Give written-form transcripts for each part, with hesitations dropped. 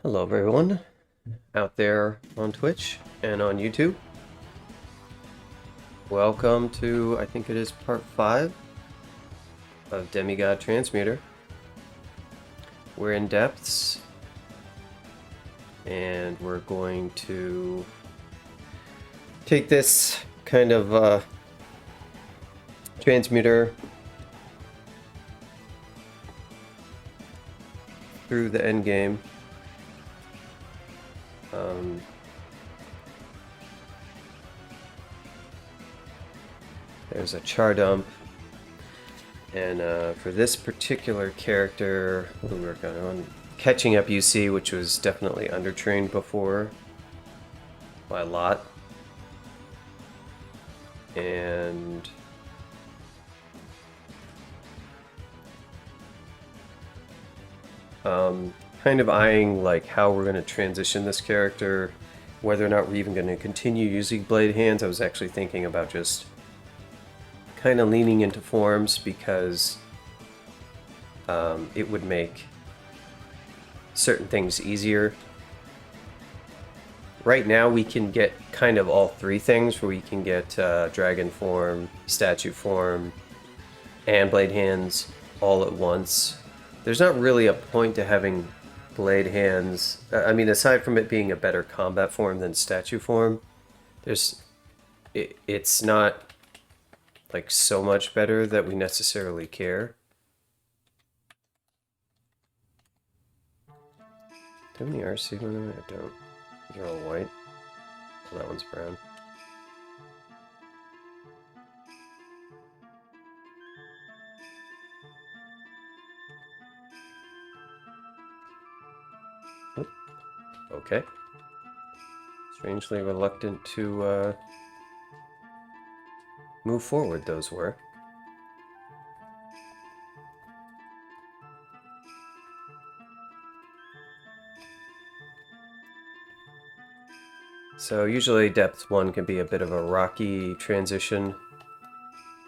Hello everyone out there on Twitch and on YouTube. Welcome to, I think it is part 5 of Demigod Transmuter. We're in depths and we're going to take this kind of transmuter through the end game. There's a char dump, and for this particular character, we were going on catching up UC, which was definitely undertrained before by a lot, and kind of eyeing like how we're going to transition this character, whether or not we're even going to continue using blade hands. I was actually thinking about just kind of leaning into forms because it would make certain things easier. Right now we can get kind of all three things, where we can get dragon form, statue form, and blade hands all at once. There's not really a point to having blade hands. I mean, aside from it being a better combat form than statue form, it's not like so much better that we necessarily care. Do I have any RC on them? I don't. They're all white. Oh, that one's brown. Oh, okay. Strangely reluctant to move forward, those were. So usually depth 1 can be a bit of a rocky transition,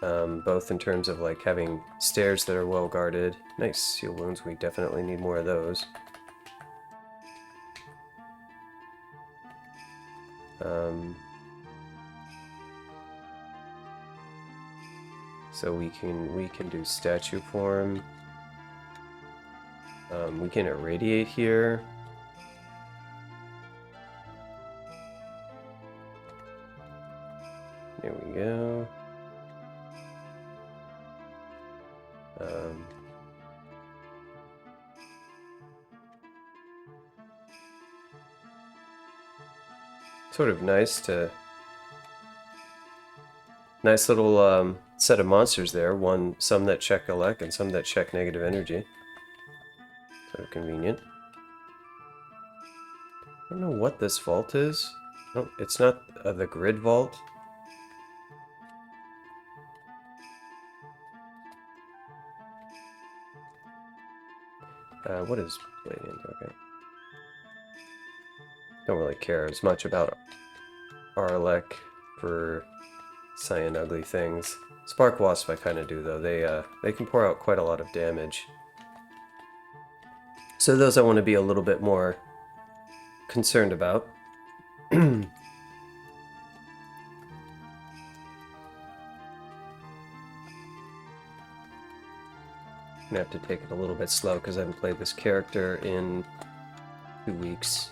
both in terms of like having stairs that are well guarded. Nice seal wounds, we definitely need more of those. So we can do statue form. We can irradiate here. There we go. Sort of nice little set of monsters there. Some that check elect and some that check negative energy. Sort of convenient. I don't know what this vault is. No, it's not the grid vault. What is blade hand? Okay. Don't really care as much about Arlec for cyan ugly things. Spark Wasp I kind of do though. They can pour out quite a lot of damage. So those I want to be a little bit more concerned about. I'm gonna have to take it a little bit slow because I haven't played this character in 2 weeks.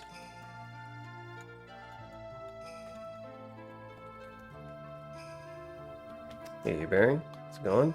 Hey, Bearing, it's going.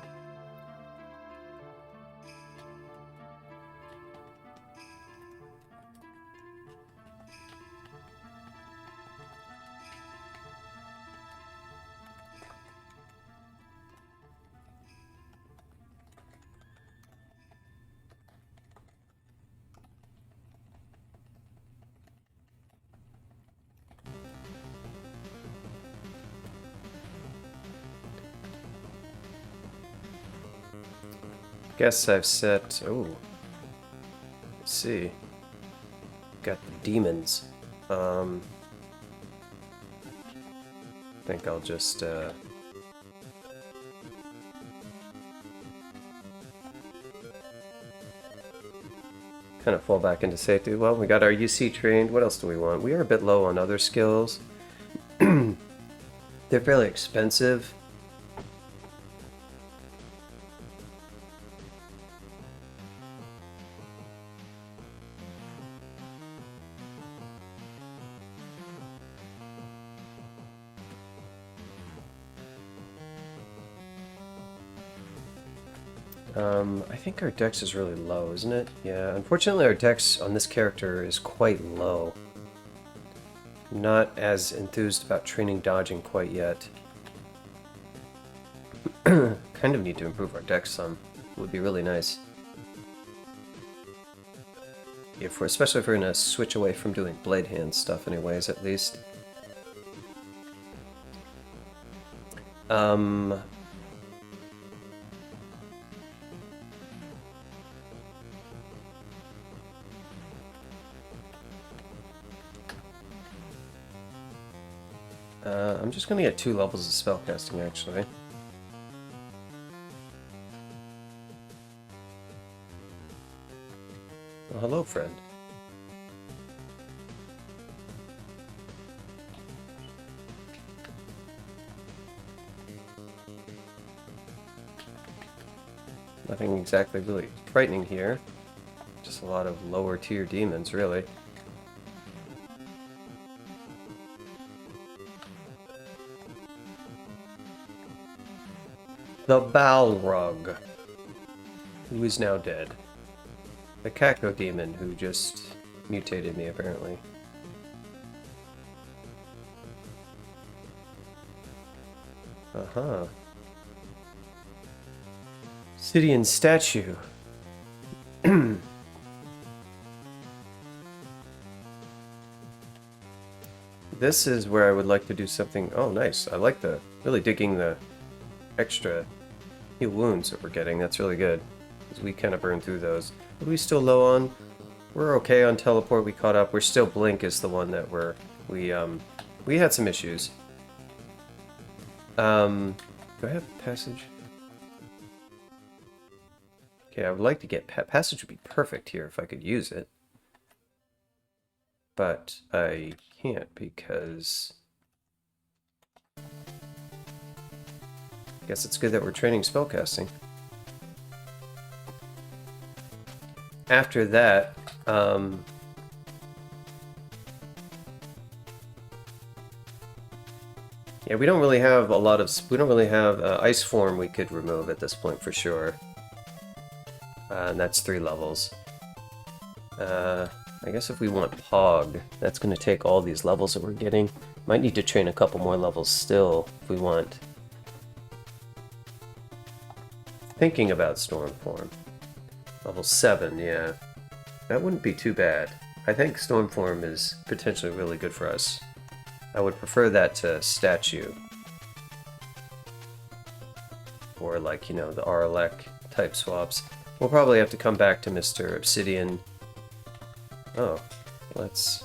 Guess I've set. Oh, let's see. Got the demons. I think I'll just kind of fall back into safety. Well, we got our UC trained. What else do we want? We are a bit low on other skills. They're fairly expensive. I think our dex is really low, isn't it? Yeah, unfortunately our dex on this character is quite low. Not as enthused about training dodging quite yet. Kind of need to improve our dex some. Would be really nice. Especially if we're gonna switch away from doing blade hand stuff anyways, at least. I'm just gonna get 2 levels of spellcasting, actually. Well, hello, friend. Nothing exactly really frightening here. Just a lot of lower tier demons, really. The Balrog, who is now dead. The Kako demon, who just mutated me, apparently. Uh-huh. Obsidian statue. This is where I would like to do something... Oh, nice. I like really digging the extra heal wounds that we're getting. That's really good, because we kind of burned through those. What are we still low on? We're okay on teleport. We caught up. We're still blink is the one that we had some issues. Do I have passage? Okay, I would like to get passage. Would be perfect here if I could use it, but I can't because I guess it's good that we're training spellcasting. After that, yeah, we don't really have a lot of. We don't really have ice form we could remove at this point for sure, and that's 3 levels. I guess if we want Pog, that's going to take all these levels that we're getting. Might need to train a couple more levels still if we want. Thinking about Storm Form. Level 7, yeah. That wouldn't be too bad. I think Storm Form is potentially really good for us. I would prefer that to Statue. Or like, you know, the Aralek type swaps. We'll probably have to come back to Mr. Obsidian. Oh, that's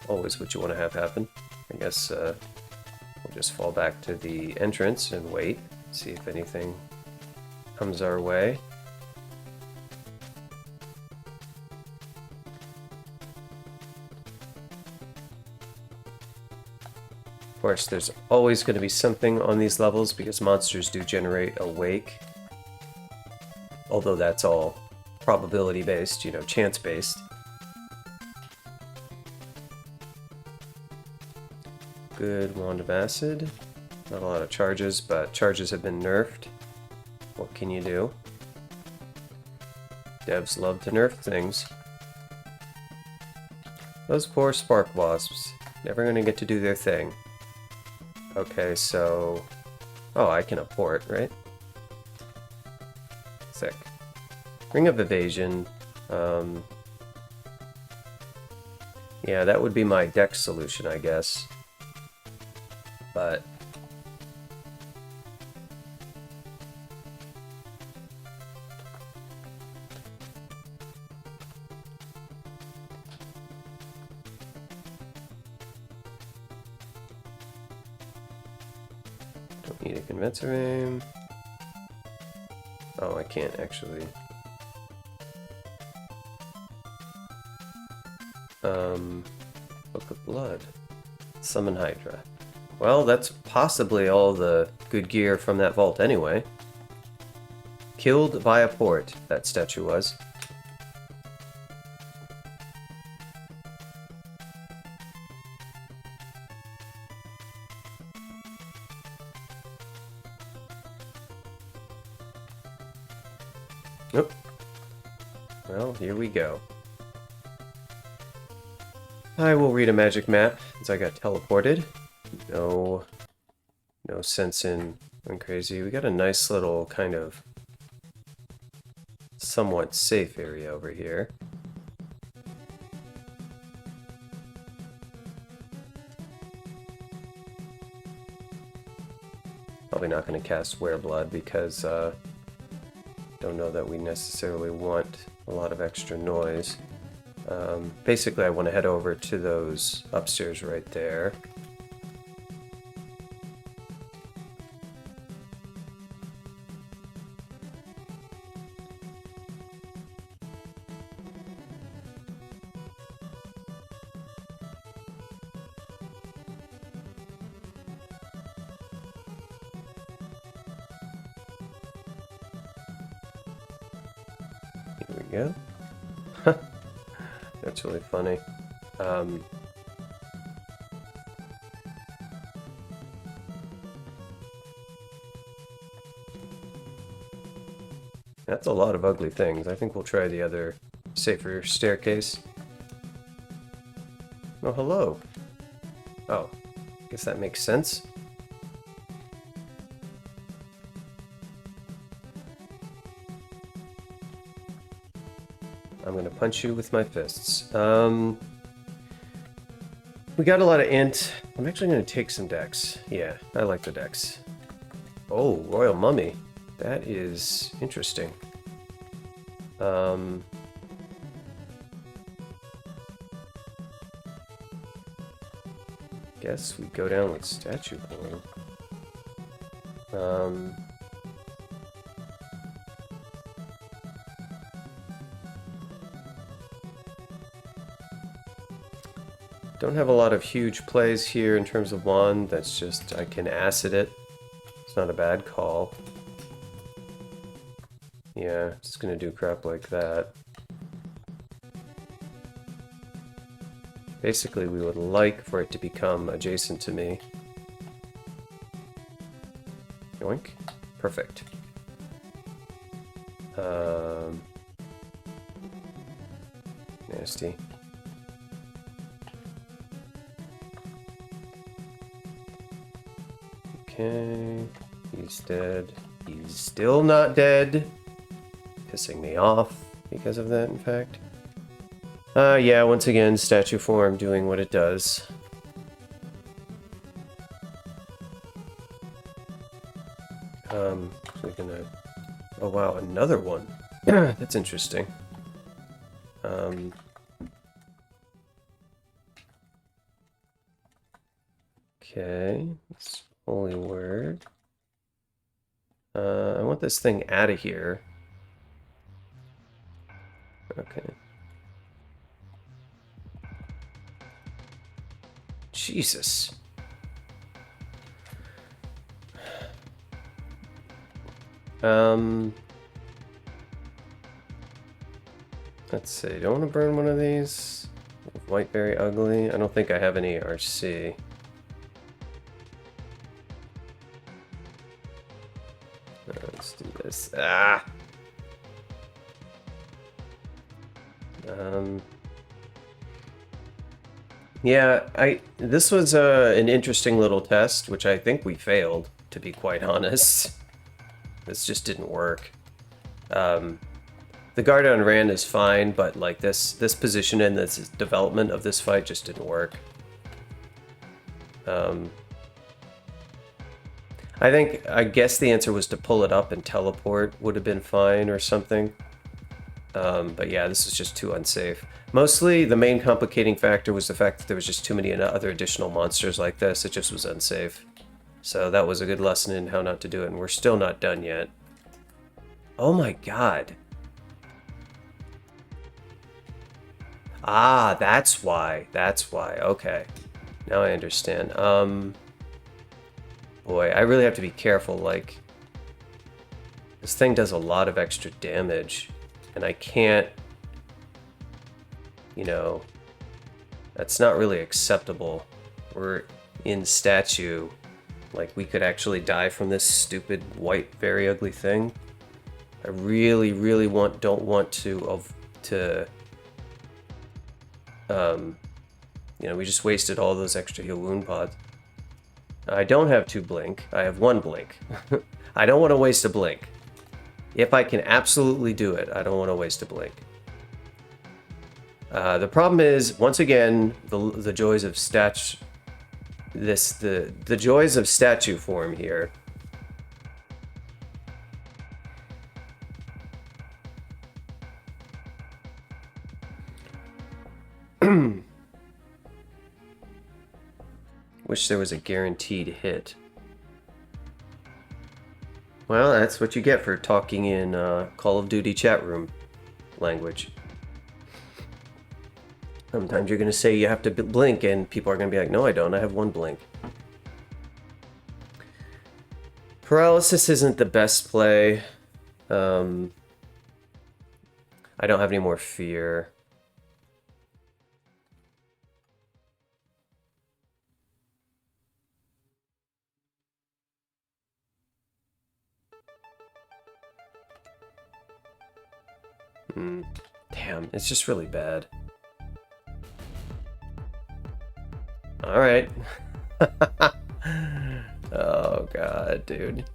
always what you want to have happen. I guess we'll just fall back to the entrance and wait, see if anything comes our way. Of course, there's always going to be something on these levels because monsters do generate a wake. Although that's all probability based, you know, chance based. Good Wand of Acid. Not a lot of charges, but charges have been nerfed. What can you do? Devs love to nerf things. Those poor spark wasps. Never gonna get to do their thing. Okay, so... Oh, I can abort, right? Sick. Ring of Evasion. Yeah, that would be my dex solution, I guess. But... don't need a convincer aim. Oh, I can't actually. Book of Blood. Summon Hydra. Well, that's possibly all the good gear from that vault anyway. Killed by a port, that statue was. Nope. Well, here we go. I will read a magic map since I got teleported. No sense in going crazy. We got a nice little kind of somewhat safe area over here. Probably not going to cast Wereblood because don't know that we necessarily want a lot of extra noise. Basically, I want to head over to those upstairs right there. Here we go. That's really funny. That's a lot of ugly things. I think we'll try the other safer staircase. Oh, hello. Oh, guess that makes sense. I'm gonna punch you with my fists. We got a lot of int. I'm actually gonna take some dex. Yeah, I like the dex. Oh, Royal Mummy. That is interesting. Guess we go down with statue form. Don't have a lot of huge plays here in terms of wand. That's just, I can acid it. It's not a bad call. Yeah, just gonna do crap like that. Basically, we would like for it to become adjacent to me. Yoink. Perfect. Nasty. Okay, he's dead. He's still not dead. Pissing me off because of that, in fact. Yeah, once again, statue form doing what it does. We're gonna... Oh wow, another one. That's interesting. Okay, let's Holy word. I want this thing out of here. Okay. Jesus. Let's see. Don't want to burn one of these. White very ugly. I don't think I have any RC. Let's do this. Ah. Yeah, this was an interesting little test, which I think we failed, to be quite honest. This just didn't work. The guard on Rand is fine, but like this position and this development of this fight just didn't work. I guess the answer was to pull it up and teleport would have been fine or something. But yeah, this is just too unsafe. Mostly, the main complicating factor was the fact that there was just too many other additional monsters like this. It just was unsafe. So that was a good lesson in how not to do it, and we're still not done yet. Oh my god. Ah, that's why. That's why. Okay. Now I understand. Boy, I really have to be careful. Like, this thing does a lot of extra damage, and I can't, you know, that's not really acceptable. We're in statue. Like, we could actually die from this stupid white, very ugly thing. I really, really don't want to, you know, we just wasted all those extra heal wound pods. I don't have 2 blink. I have 1 blink. I don't want to waste a blink. If I can absolutely do it, I don't want to waste a blink. The problem is, once again, the joys of the joys of statue form here. Wish there was a guaranteed hit. Well, that's what you get for talking in Call of Duty chat room language. Sometimes you're going to say you have to blink, and people are going to be like, no, I don't. I have 1 blink. Paralysis isn't the best play. I don't have any more fear. Damn, it's just really bad. Alright. Oh god, dude.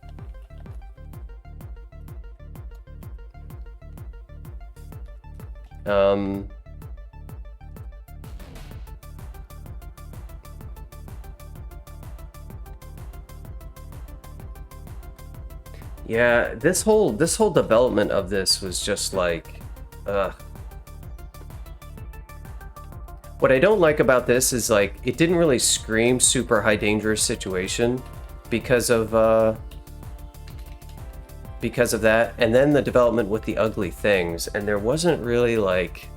Yeah, this whole development of this was just like, what I don't like about this is, like, it didn't really scream super high dangerous situation because of that, and then the development with the ugly things, and there wasn't really, like,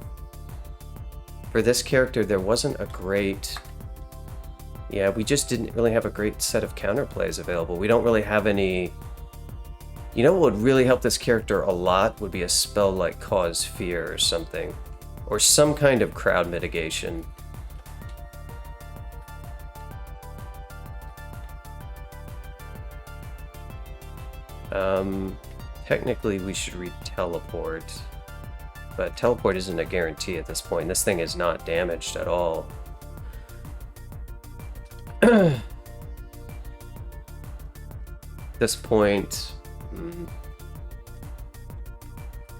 for this character, there wasn't a great, yeah, we just didn't really have a great set of counterplays available. We don't really have any, you know what would really help this character a lot would be a spell like Cause Fear or something. Or some kind of crowd mitigation. Technically we should read Teleport. But Teleport isn't a guarantee at this point. This thing is not damaged at all. This point...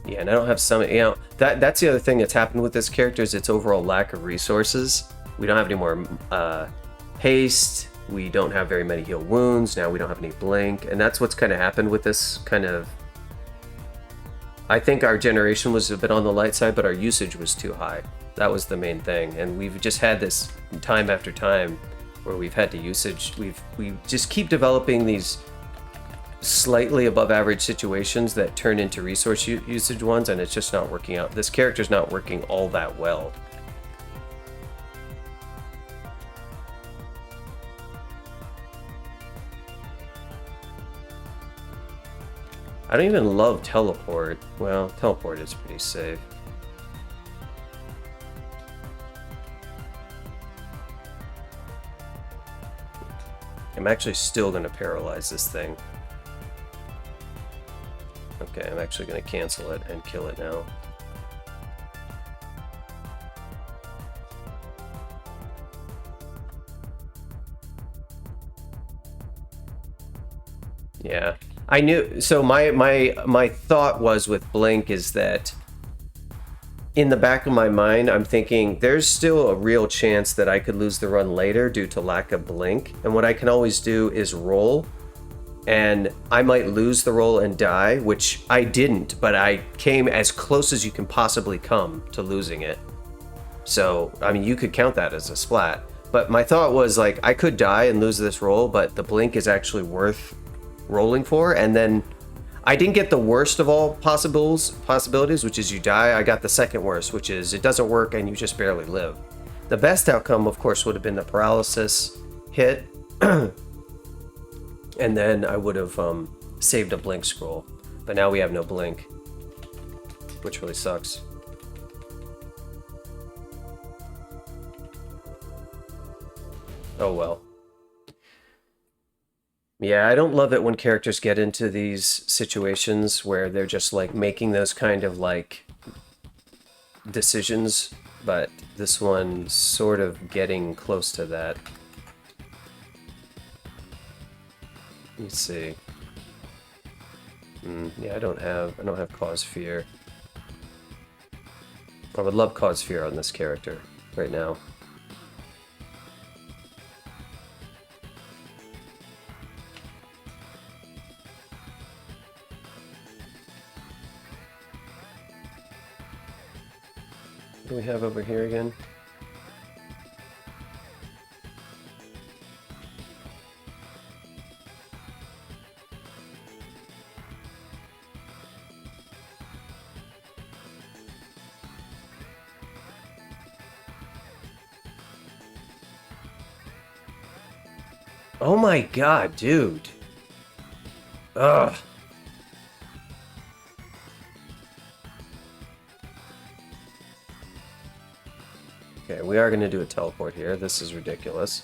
Yeah, and I don't have some, you know, that's the other thing that's happened with this character is its overall lack of resources. We don't have any more haste, we don't have very many heal wounds, now we don't have any blink, and that's what's kind of happened with this kind of... I think our generation was a bit on the light side, but our usage was too high. That was the main thing, and we've just had this time after time where we've had to we just keep developing these slightly above average situations that turn into resource usage ones, and it's just not working out. This character's not working all that well. I don't even love Teleport. Well, Teleport is pretty safe. I'm actually still going to paralyze this thing. Okay, I'm actually going to cancel it and kill it now. Yeah, I knew. So my thought was with Blink is that in the back of my mind, I'm thinking there's still a real chance that I could lose the run later due to lack of Blink. And what I can always do is roll. And I might lose the roll and die, which I didn't, but I came as close as you can possibly come to losing it. So, I mean, you could count that as a splat. But my thought was, like, I could die and lose this roll, but the Blink is actually worth rolling for. And then I didn't get the worst of all possibilities, which is you die. I got the second worst, which is it doesn't work and you just barely live. The best outcome, of course, would have been the paralysis hit, and then I would have saved a blink scroll. But now we have no blink, which really sucks. Oh well. Yeah, I don't love it when characters get into these situations where they're just like making those kind of like decisions, but this one's sort of getting close to that. Let's see. Yeah, I don't have cause fear. I would love cause fear on this character right now. What do we have over here again? Oh my god, dude. Ugh. Okay, we are going to do a teleport here. This is ridiculous.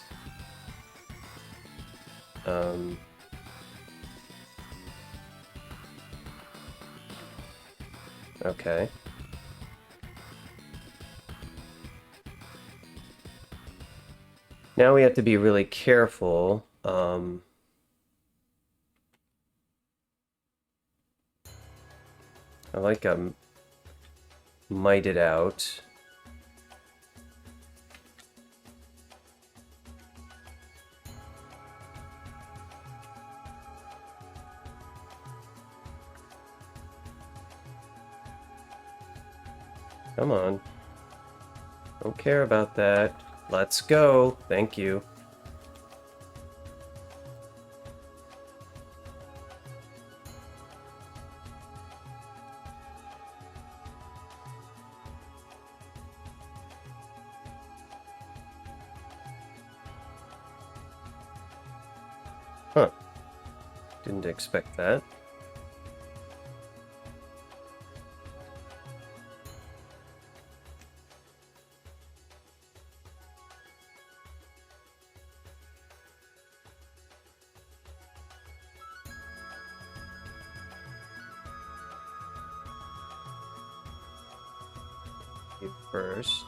Okay. Now we have to be really careful. I like mited out. Come on. Don't care about that. Let's go. Thank you. Huh. Didn't expect that. First.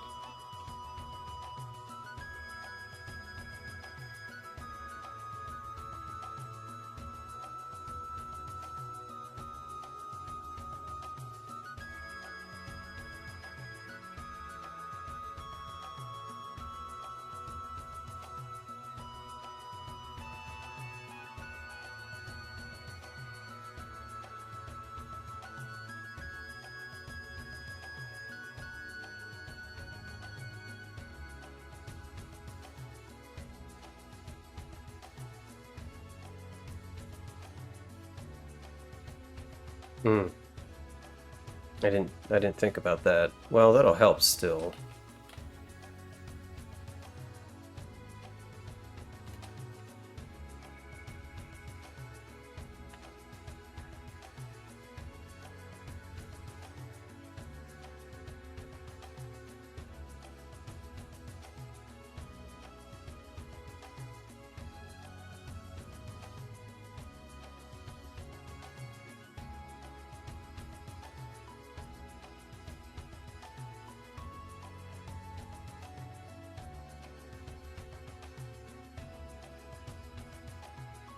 I didn't think about that. Well, that'll help still.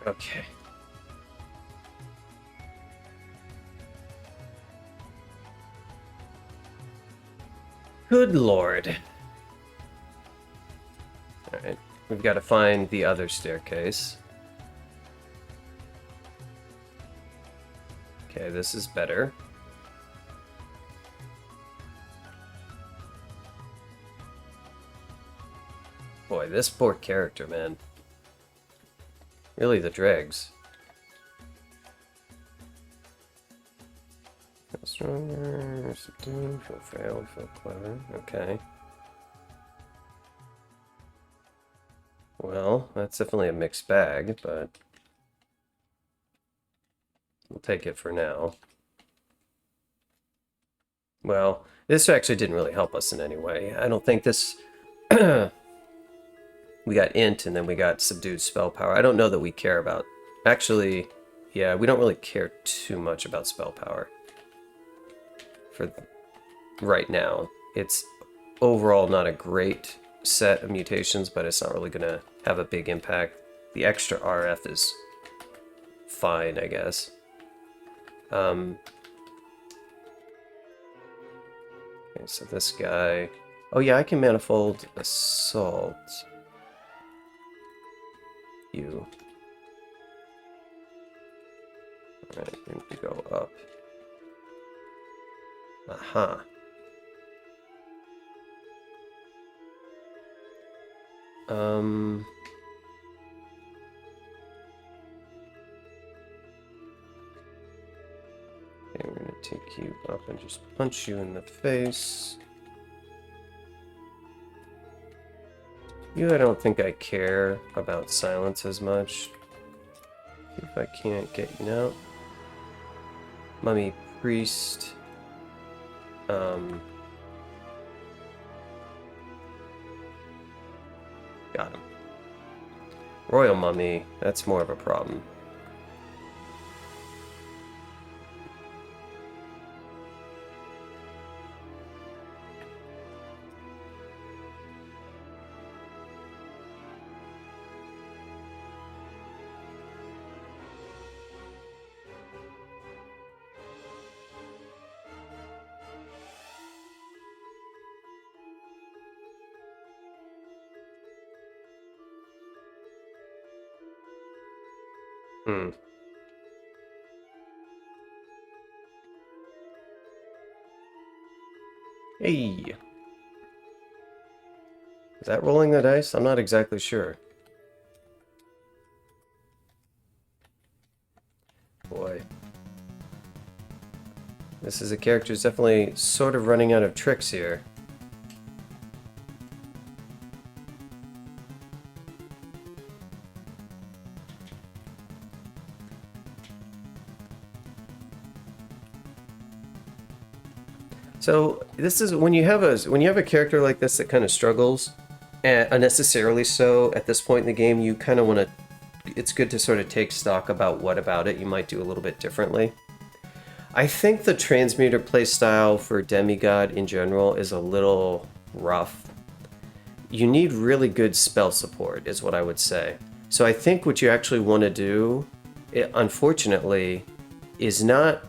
Okay. Good lord. Alright, we've got to find the other staircase. Okay, this is better. Boy, this poor character, man. Really the dregs. stronger, subdue, feel frail, feel clever. Okay. Well, that's definitely a mixed bag, but we'll take it for now. Well, this actually didn't really help us in any way. I don't think this... We got int, and then we got subdued spell power. I don't know that we care about... Actually, yeah, we don't really care too much about spell power. For right now. It's overall not a great set of mutations, but it's not really going to have a big impact. The extra RF is fine, I guess. Okay, so this guy... Oh yeah, I can manifold assault you. Alright, we need to go up. Aha. Okay, we're gonna take you up and just punch you in the face. You, I don't think I care about silence as much. See if I can't get you now. Mummy Priest. Got him. Royal Mummy, that's more of a problem. Hmm. Hey! Is that rolling the dice? I'm not exactly sure. Boy. This is a character who's definitely sort of running out of tricks here. So this is when you have a character like this that kind of struggles, unnecessarily so at this point in the game, you kind of want to. It's good to sort of take stock about what about it you might do a little bit differently. I think the Transmuter playstyle for Demigod in general is a little rough. You need really good spell support, is what I would say. So I think what you actually want to do, unfortunately, is not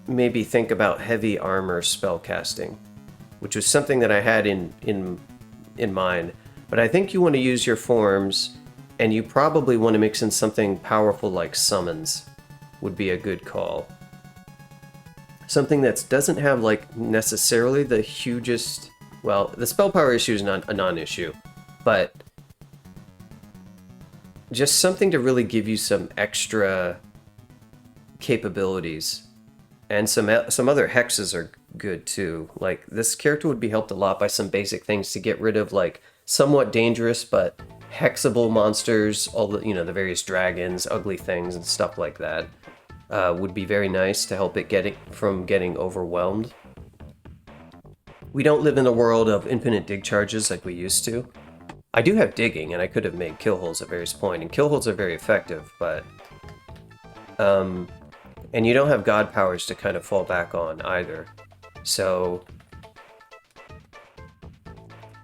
maybe think about heavy armor spell casting, which was something that I had in mind. But I think you want to use your forms, and you probably want to mix in something powerful like summons would be a good call. Something that doesn't have like necessarily the hugest... Well, the spell power issue is not a non-issue, but just something to really give you some extra capabilities. And some other hexes are good too. Like, this character would be helped a lot by some basic things to get rid of like somewhat dangerous but hexable monsters, all the, you know, the various dragons, ugly things and stuff like that. Would be very nice to help it from getting overwhelmed. We don't live in a world of infinite dig charges like we used to. I do have digging, and I could have made kill holes at various points, and kill holes are very effective, but and you don't have god powers to kind of fall back on either. So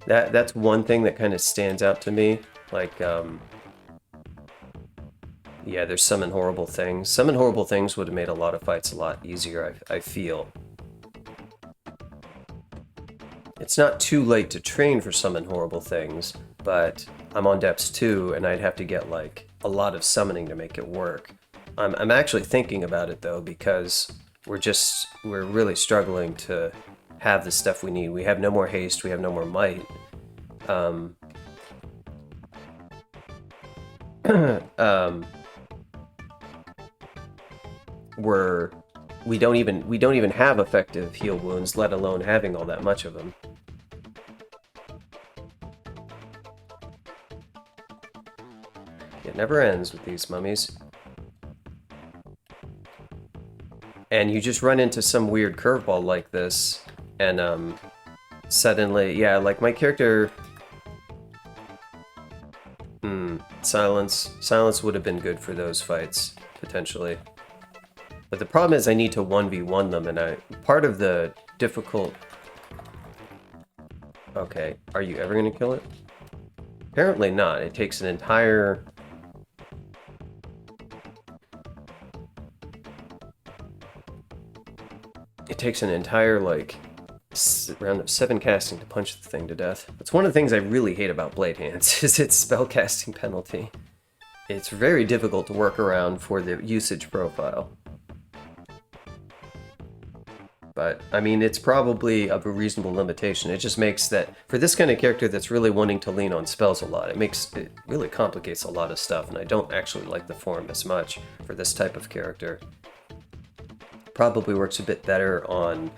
that's one thing that kind of stands out to me. Like, yeah, there's summon horrible things. Summon horrible things would have made a lot of fights a lot easier, I feel. It's not too late to train for summon horrible things, but I'm on depths 2, and I'd have to get like a lot of summoning to make it work. I'm actually thinking about it though, because we're really struggling to have the stuff we need. We have no more haste, we have no more might. We're we don't even have effective heal wounds, let alone having all that much of them. It never ends with these mummies. And you just run into some weird curveball like this, and suddenly, yeah, like my character... Silence would have been good for those fights, potentially. But the problem is I need to 1v1 them, and part of the difficult... Okay, are you ever going to kill it? Apparently not. It takes an entire... It takes an entire, like, round of 7 casting to punch the thing to death. That's one of the things I really hate about Blade Hands, is its spellcasting penalty. It's very difficult to work around for the usage profile. But, I mean, it's probably of a reasonable limitation. It just makes that, for this kind of character that's really wanting to lean on spells a lot, it really complicates a lot of stuff, and I don't actually like the form as much for this type of character. Probably works a bit better on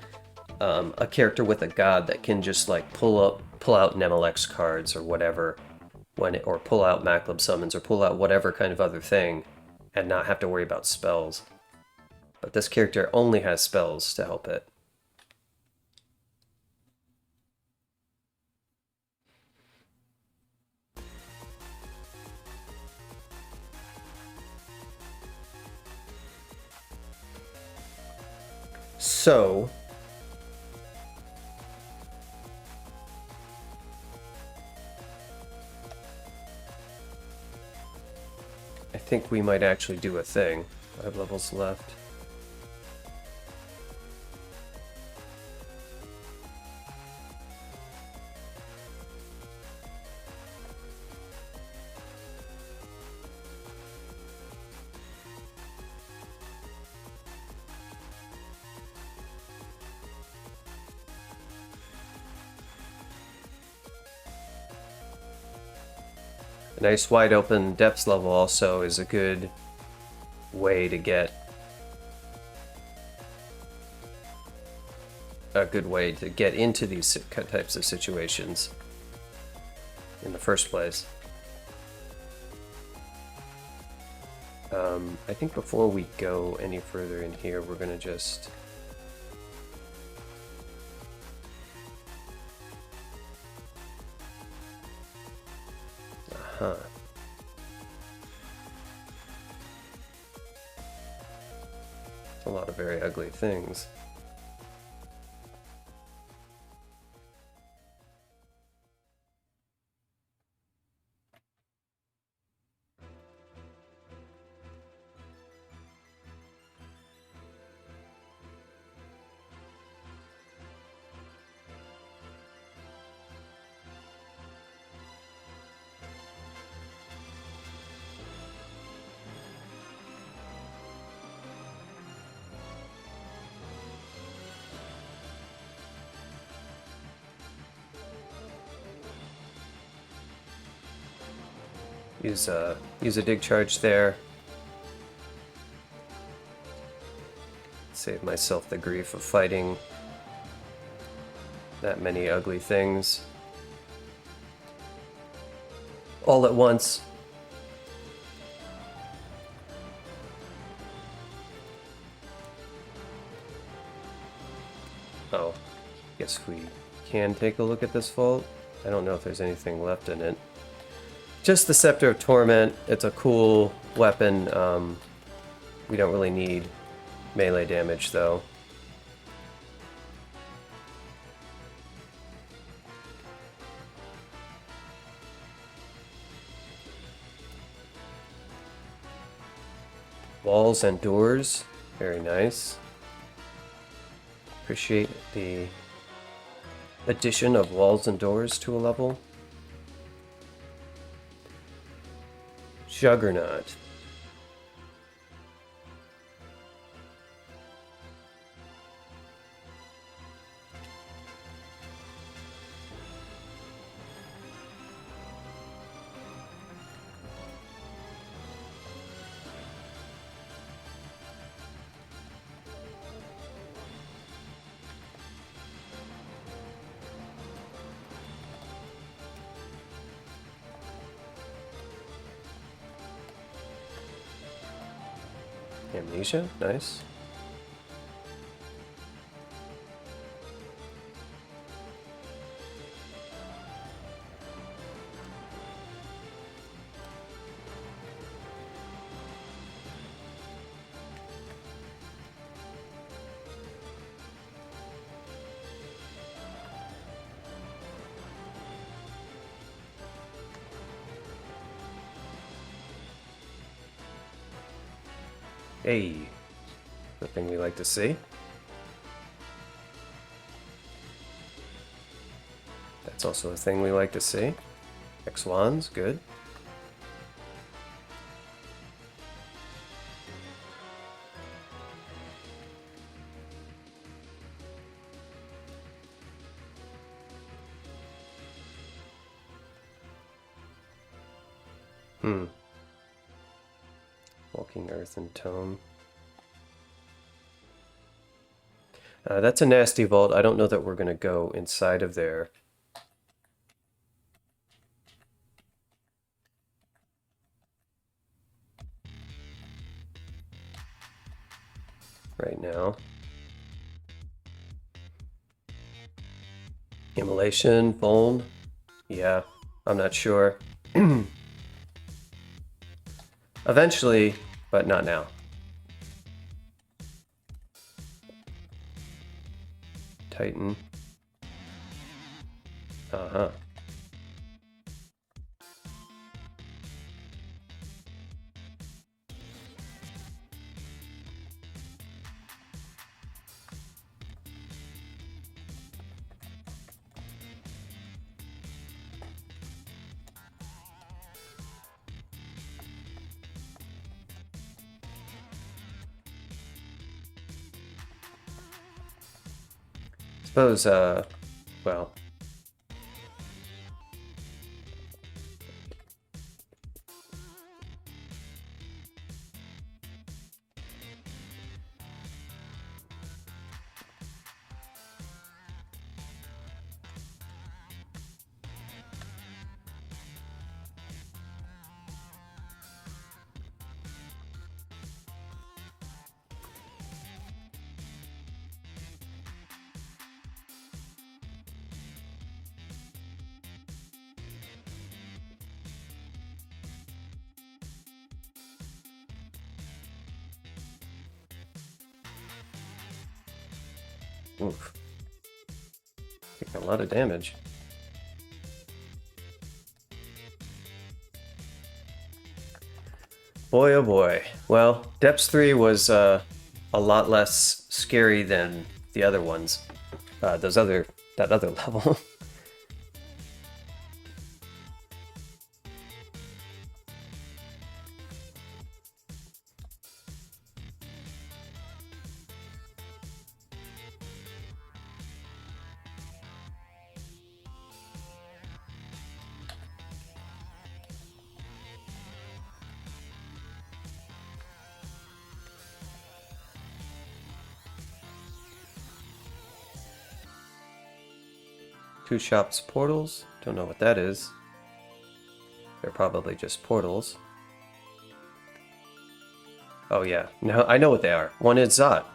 a character with a god that can just like pull out Nemelex cards or whatever, or pull out Maclub summons or pull out whatever kind of other thing, and not have to worry about spells. But this character only has spells to help it. So, I think we might actually do a thing. 5 levels left. A nice wide open depths level also is a good way to get into these types of situations in the first place. I think before we go any further in here, we're gonna just a lot of very ugly things. Use a dig charge there. Save myself the grief of fighting that many ugly things all at once. Oh, guess we can take a look at this vault. I don't know if there's anything left in it. Just the Scepter of Torment. It's a cool weapon. We don't really need melee damage, though. Walls and doors. Very nice. Appreciate the addition of walls and doors to a level. Juggernaut. Amnesia, nice. Hey, the thing we like to see. That's also a thing we like to see. X-Wands, good. Walking Earthen Tome. That's a nasty vault. I don't know that we're going to go inside of there. Right now. Immolation, Bone. Yeah, I'm not sure. Eventually, but not now. Titan. Uh-huh. Suppose, well... Oof. Taking a lot of damage. Boy, oh boy. Well, Depths 3 was a lot less scary than the other ones. That other level. Two shops portals. Don't know what that is. They're probably just portals. Oh yeah, no, I know what they are. One is Zot.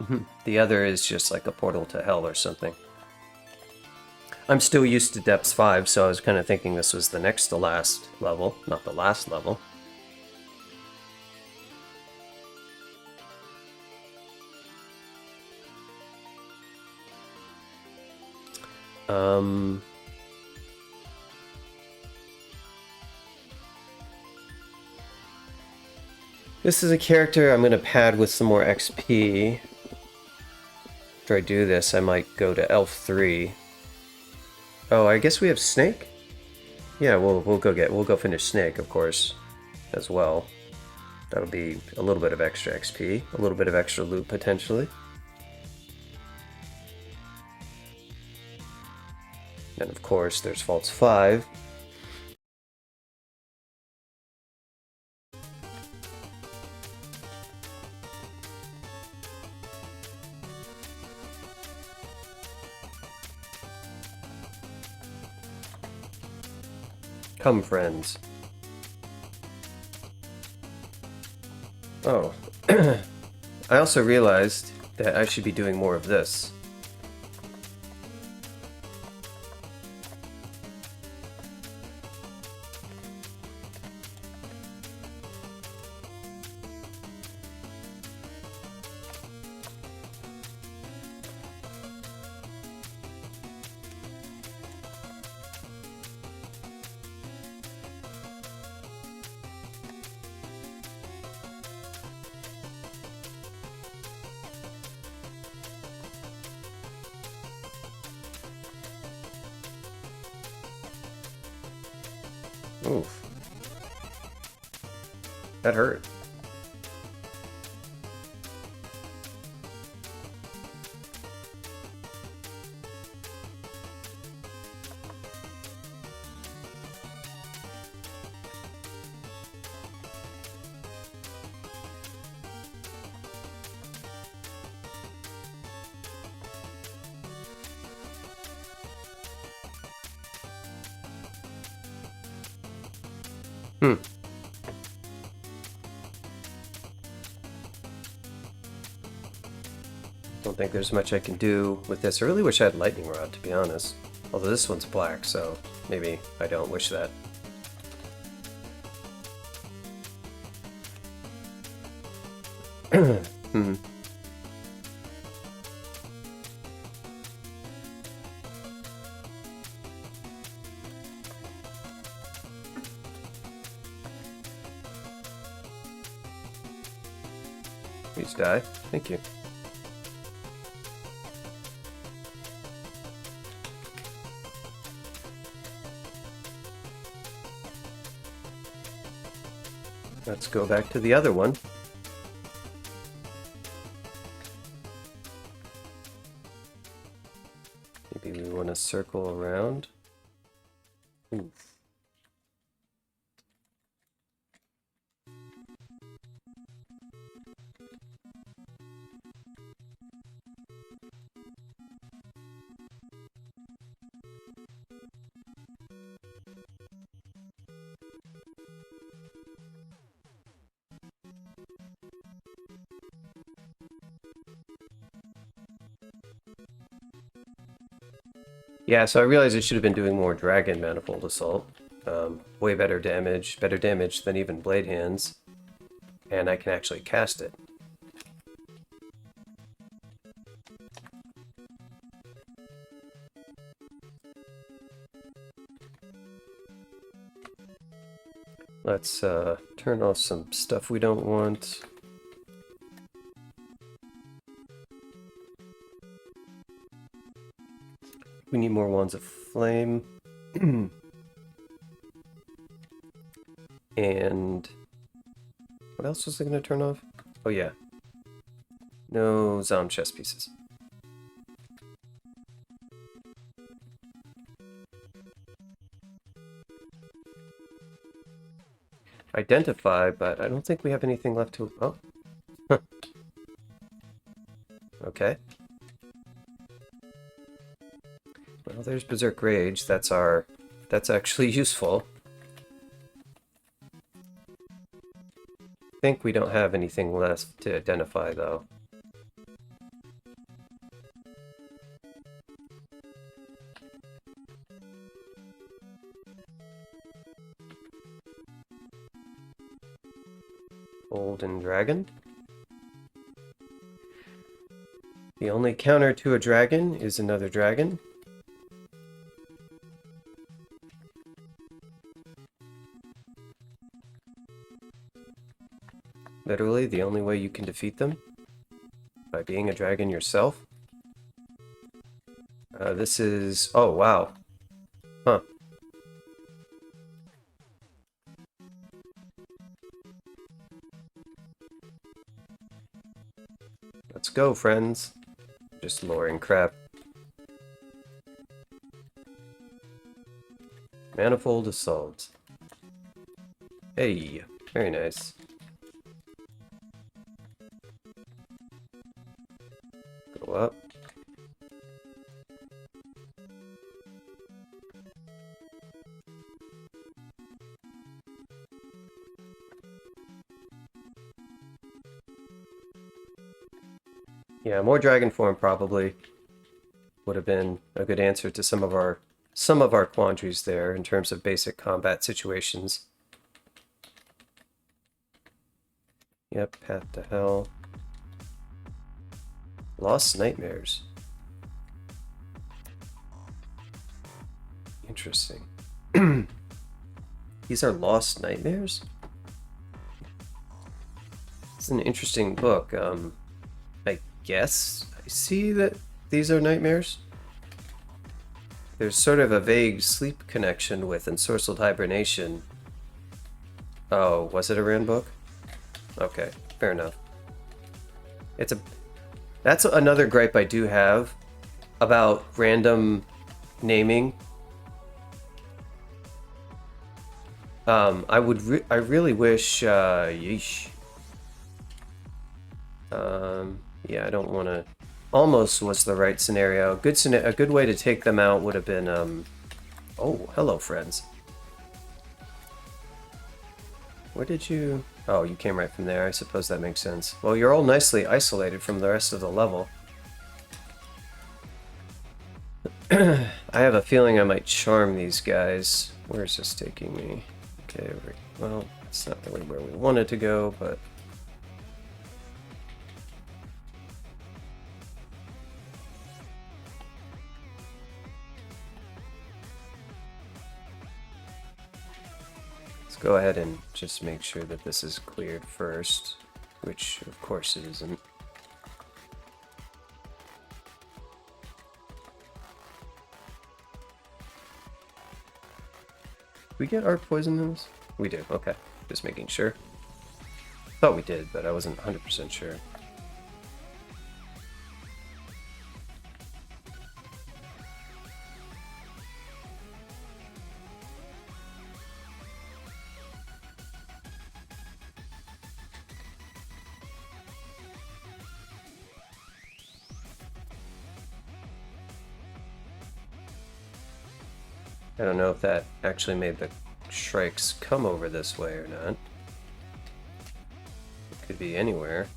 The other is just like a portal to hell or something. I'm still used to Depths 5, so I was kind of thinking this was the next to last level, not the last level. This is a character I'm going to pad with some more XP. After I do this, I might go to Elf 3. Oh, I guess we have Snake? Yeah, we'll go finish Snake, of course, as well. That'll be a little bit of extra XP, a little bit of extra loot potentially. And of course, there's Faults 5. Come, friends. I also realized that I should be doing more of this. Oof. That hurt. Hmm. Don't think there's much I can do with this. I really wish I had lightning rod, to be honest. Although this one's black, so maybe I don't wish that. Hmm. Please die. Thank you. Let's go back to the other one. Maybe we want to circle around. Oof. Yeah, so I realized I should have been doing more Dragon Manifold Assault. Way better damage than even Blade Hands. And I can actually cast it. Let's turn off some stuff we don't want. We need more Wands of Flame. And what else was I going to turn off? Oh yeah. No Zom chest pieces. Identify, but I don't think we have anything left to... Oh. Huh. Okay. Well, there's Berserk Rage. That's actually useful. I think we don't have anything left to identify, though. Golden Dragon. The only counter to a dragon is another dragon. Literally, the only way you can defeat them by being a dragon yourself. This is... Oh, wow. Huh. Let's go, friends. Just luring crap. Manifold Assault. Hey, very nice. Go up. Yeah, more dragon form probably would have been a good answer to some of our quandaries there in terms of basic combat situations. Yep, path to hell. Lost nightmares. Interesting. These are lost nightmares? It's an interesting book. I guess I see that these are nightmares. There's sort of a vague sleep connection with ensorcelled hibernation. Oh, was it a Rand book? Okay, fair enough. That's another gripe I do have about random naming. I really wish, yeesh. Yeah, I don't want to. Almost was the right scenario. A good way to take them out would have been, oh, hello, friends. Where did you... Oh, you came right from there. I suppose that makes sense. Well, you're all nicely isolated from the rest of the level. I have a feeling I might charm these guys. Where is this taking me? Okay, well, it's not really where we wanted to go, but... Go ahead and just make sure that this is cleared first, which of course it isn't. Did we get art poison in this? We do, okay. Just making sure. Thought we did, but I wasn't 100% sure. I don't know if that actually made the shrikes come over this way or not. It could be anywhere.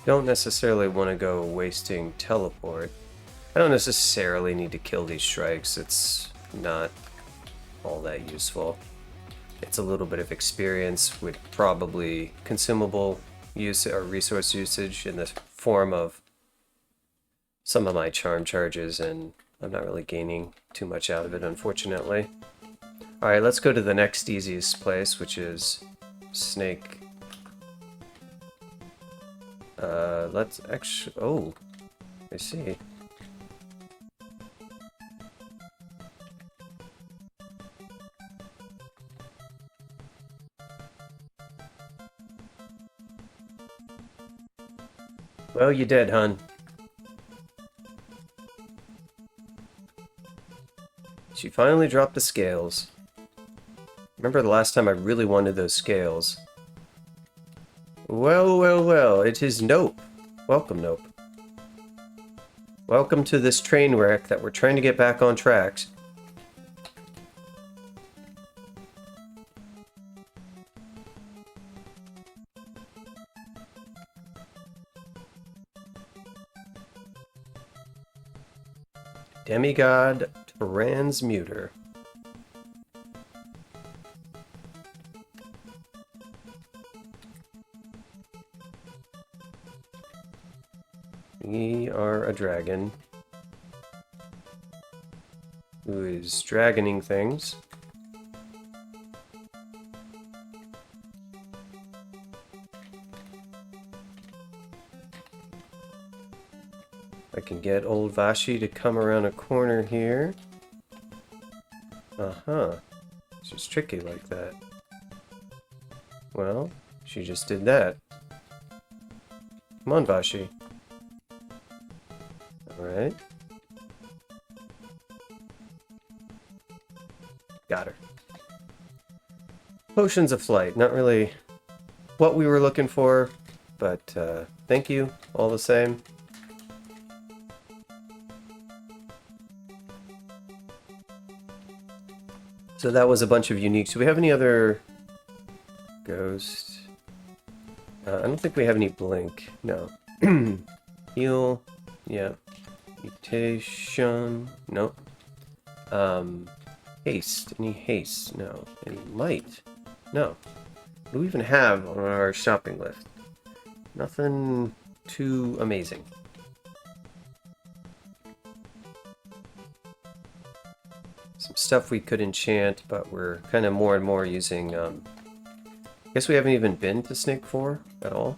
Don't necessarily want to go wasting teleport. I don't necessarily need to kill these shrikes. It's not all that useful. It's a little bit of experience with probably consumable use or resource usage in the form of some of my charm charges, and I'm not really gaining too much out of it, unfortunately. Alright, let's go to the next easiest place, which is Snake. Let's actually... Oh, I see. Well, you did, hun. She finally dropped the scales. Remember the last time I really wanted those scales? Well, well, well, it is Nope. Welcome, Nope. Welcome to this train wreck that we're trying to get back on tracks. Demigod Transmuter. We are a dragon who is dragoning things. I can get old Vashi to come around a corner here. Uh-huh. She's tricky like that. Well, she just did that. Come on, Vashi. Alright. Got her. Potions of flight. Not really what we were looking for, but thank you all the same. So that was a bunch of uniques. Do we have any other ghost? I don't think we have any blink. No. Heal. Yeah. Mutation. Nope. Haste. Any haste? No. Any might? No. What do we even have on our shopping list? Nothing too amazing. Some stuff we could enchant, but we're kind of more and more using, I guess we haven't even been to Snake 4 at all.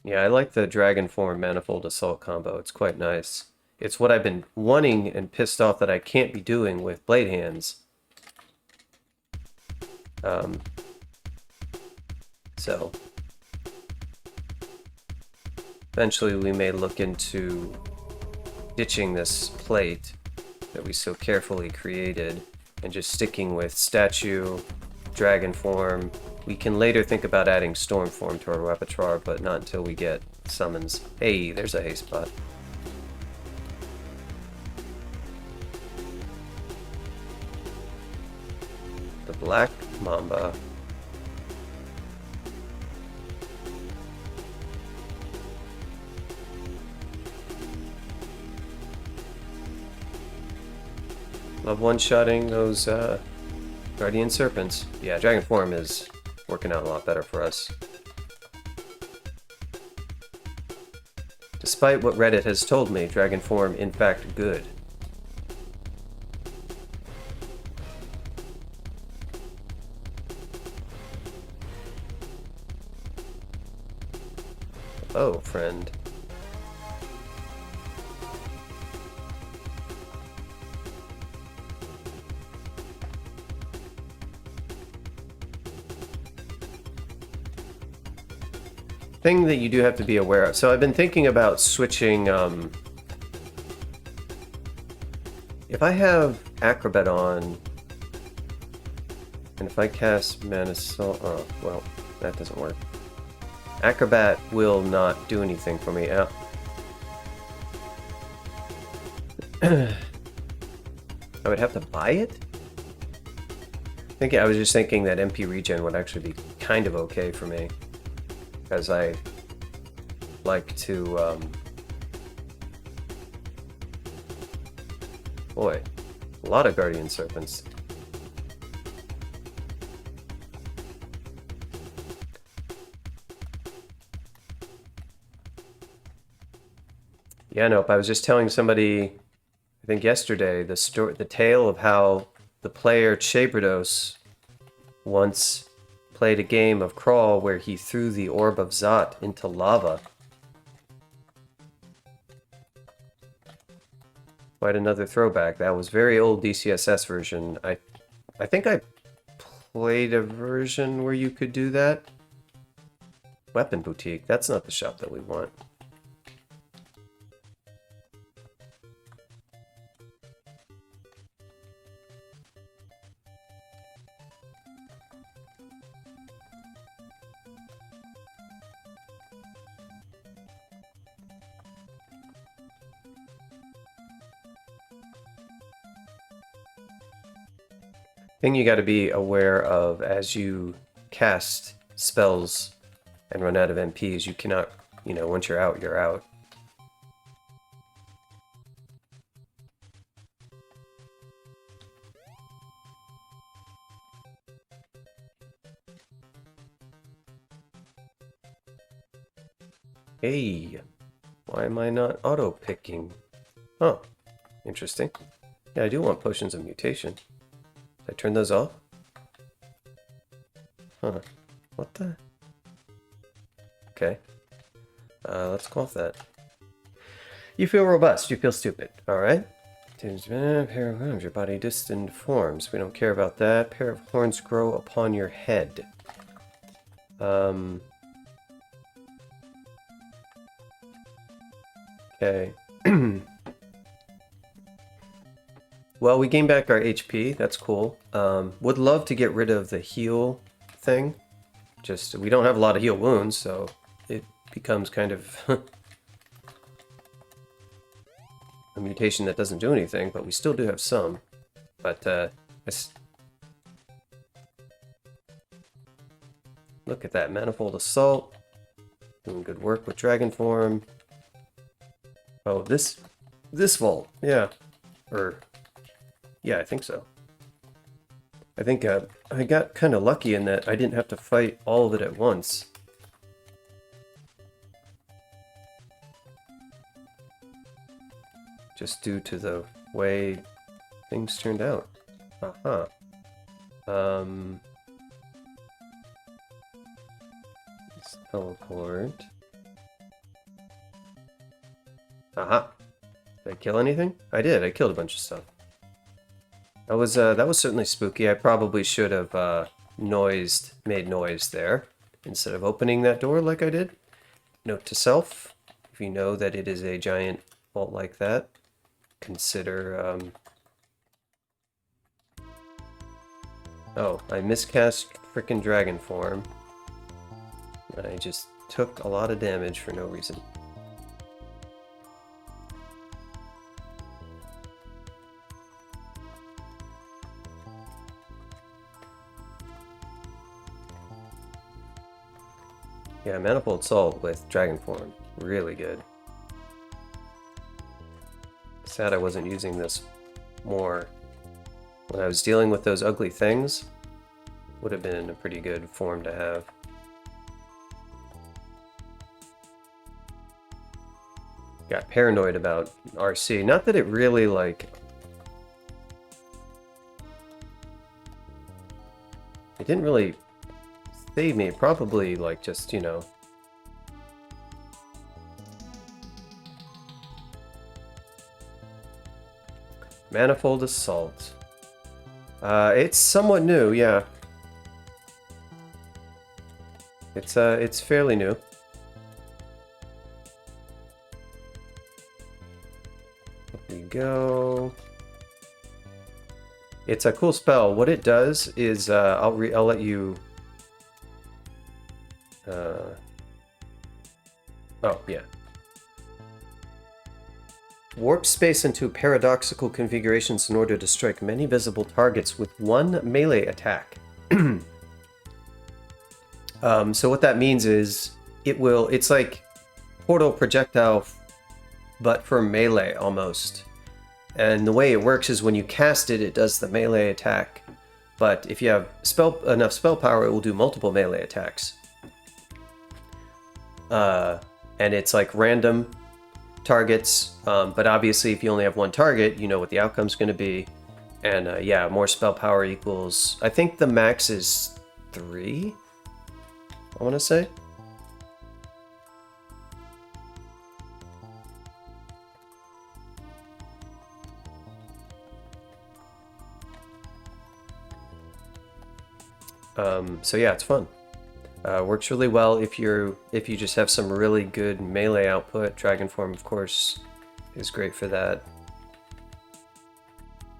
Yeah, I like the Dragon Form Manifold Assault combo. It's quite nice. It's what I've been wanting and pissed off that I can't be doing with Blade Hands. So eventually we may look into ditching this plate that we so carefully created and just sticking with statue, dragon form. We can later think about adding storm form to our repertoire, but not until we get summons. Hey, there's a haste spot. The Black Mamba. Love one-shotting those Guardian Serpents. Yeah, Dragon Form is working out a lot better for us. Despite what Reddit has told me, Dragon Form in fact good. Oh, friend. Thing that you do have to be aware of. So I've been thinking about switching, if I have Acrobat on, and if I cast Mana Assault, oh, well, that doesn't work. Acrobat will not do anything for me. I would have to buy it? I was just thinking that MP regen would actually be kind of okay for me. Because I like to, boy, a lot of Guardian Serpents. Yeah, nope, I was just telling somebody, I think yesterday, the tale of how the player Chabrados once played a game of Crawl where he threw the Orb of Zot into lava. Quite another throwback. That was very old DCSS version. I think I played a version where you could do that. Weapon Boutique. That's not the shop that we want. Thing you got to be aware of as you cast spells and run out of MPs, you cannot, once you're out, you're out. Hey, why am I not auto-picking? Oh, interesting. Yeah, I do want potions of mutation. I turn those off? Huh. What the? Okay. Let's go off that. You feel robust. You feel stupid. Alright. Pair of arms. Your body distant forms. We don't care about that. Pair of horns grow upon your head. Okay. Well, we gained back our HP. That's cool. Would love to get rid of the heal thing. Just, we don't have a lot of heal wounds, so it becomes kind of a mutation that doesn't do anything, but we still do have some. But, look at that, Manifold Assault. Doing good work with Dragon Form. Oh, this vault, yeah. Yeah, I think so. I think I got kind of lucky in that I didn't have to fight all of it at once. Just due to the way things turned out. Uh-huh. Let's teleport. Aha. Did I kill anything? I did. I killed a bunch of stuff. That was certainly spooky. I probably should have made noise there instead of opening that door like I did. Note to self: if you know that it is a giant vault like that, consider. Oh, I miscast frickin' dragon form. I just took a lot of damage for no reason. Yeah, Manifold Assault with Dragon Form. Really good. Sad I wasn't using this more when I was dealing with those ugly things. Would have been a pretty good form to have. Got paranoid about RC. Not that it really, like... It didn't really save me. Probably, like, just, you know... Manifold Assault. It's somewhat new, yeah. It's fairly new. Here we go. It's a cool spell. What it does is, I'll let you... Oh, yeah. Warp space into paradoxical configurations in order to strike many visible targets with one melee attack. So what that means is it's like portal projectile, but for melee almost. And the way it works is when you cast it, it does the melee attack. But if you have enough spell power, it will do multiple melee attacks. And it's like random targets, but obviously if you only have one target, you know what the outcome's going to be. And yeah, more spell power equals, I think the max is 3, I want to say. So yeah, it's fun. Works really well if you just have some really good melee output. Dragon Form, of course, is great for that.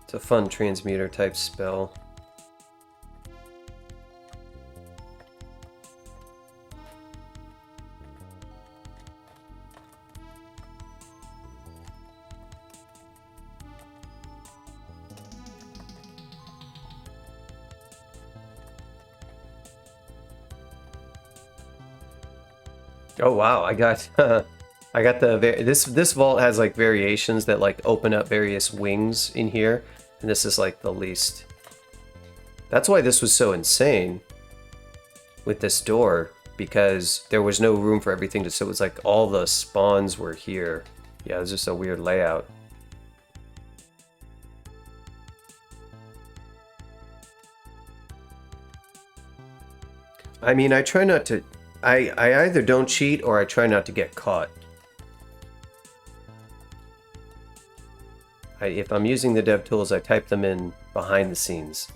It's a fun transmuter type spell. Oh wow, I got this vault has like variations that like open up various wings in here, and this is like the least. That's why this was so insane with this door, because there was no room for everything to, so it was like all the spawns were here. Yeah, it was just a weird layout. I mean, I try not to. I either don't cheat or I try not to get caught. If I'm using the dev tools, I type them in behind the scenes.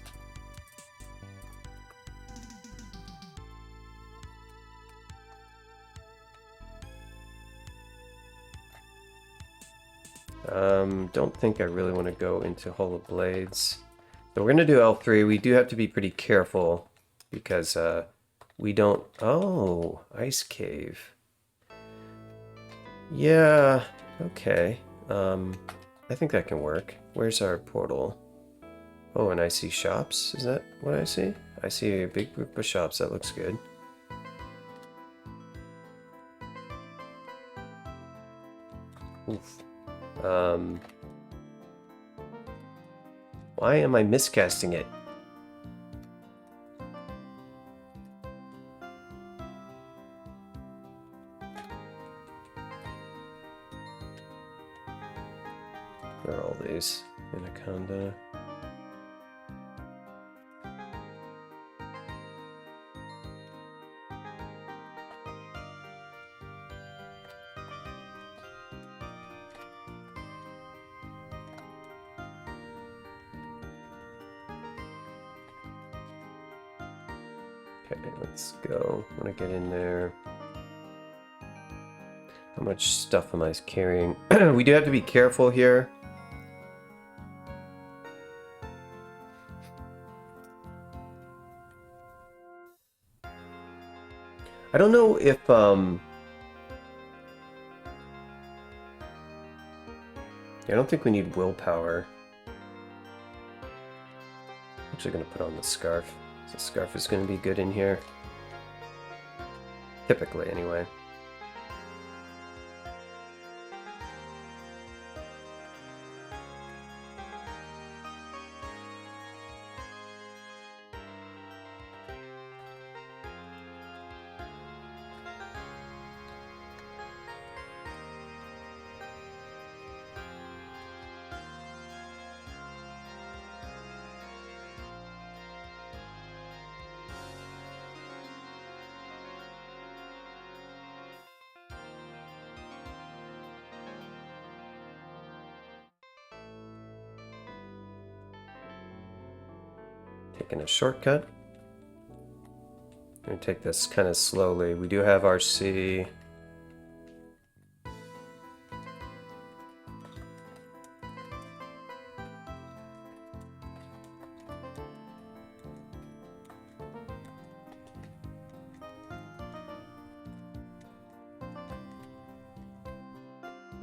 Don't think I really want to go into Hall of Blades. So we're going to do L3. We do have to be pretty careful because we don't... Oh, Ice Cave. Yeah, okay. I think that can work. Where's our portal? Oh, and I see shops. Is that what I see? I see a big group of shops. That looks good. Oof. Why am I miscasting it? Where are all these? Anaconda. Okay, let's go. I want to get in there. How much stuff am I carrying? We do have to be careful here. I don't know if I don't think we need willpower. I'm actually gonna put on the scarf. The scarf is gonna be good in here. Typically, anyway. Taking a shortcut. I'm going to take this kind of slowly. We do have RC.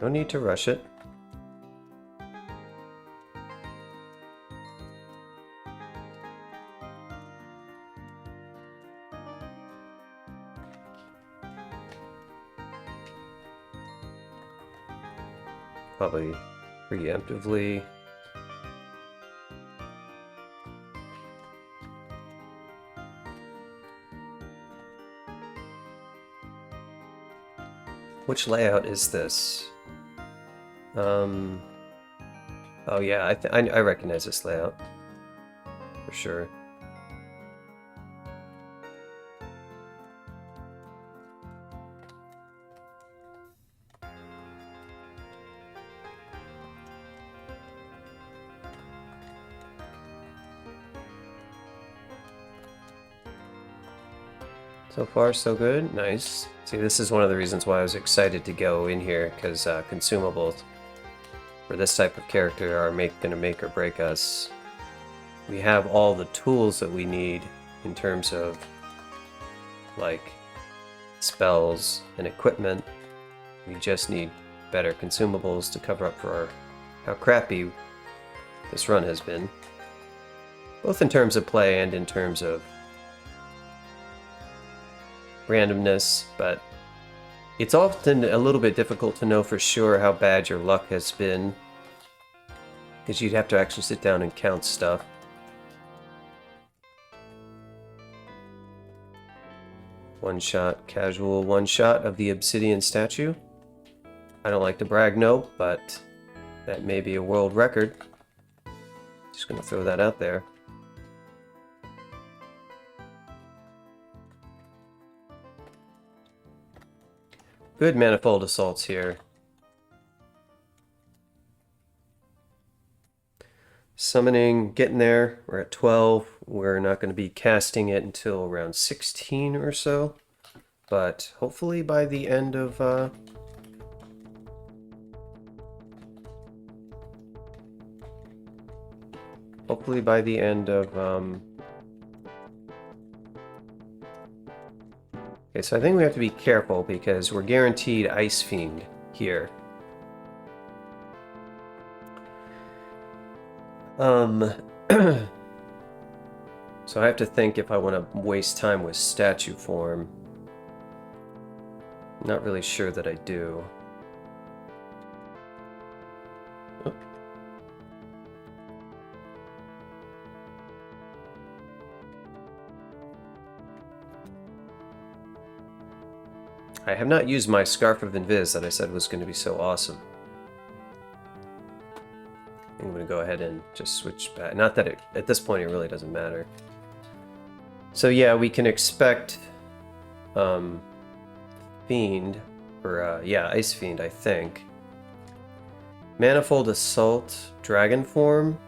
No need to rush it. Probably preemptively. Which layout is this? Oh yeah, I recognize this layout for sure. So far, so good. Nice. See, this is one of the reasons why I was excited to go in here, because consumables for this type of character are going to make or break us. We have all the tools that we need in terms of, like, spells and equipment. We just need better consumables to cover up for how crappy this run has been. Both in terms of play and in terms of randomness, but it's often a little bit difficult to know for sure how bad your luck has been, because you'd have to actually sit down and count stuff. One shot, casual one shot of the obsidian statue. I don't like to brag, no, but that may be a world record. Just gonna throw that out there. Good manifold assaults here. Summoning, getting there. We're at 12. We're not going to be casting it until around 16 or so. But hopefully by the end of Hopefully by the end of... Okay, so I think we have to be careful because we're guaranteed Ice Fiend here. So I have to think if I want to waste time with statue form. Not really sure that I do. Oh. I have not used my Scarf of Invis that I said was going to be so awesome. I'm going to go ahead and just switch back. Not that it, at this point it really doesn't matter. So yeah, we can expect Fiend, or yeah, Ice Fiend, I think. Manifold Assault Dragon form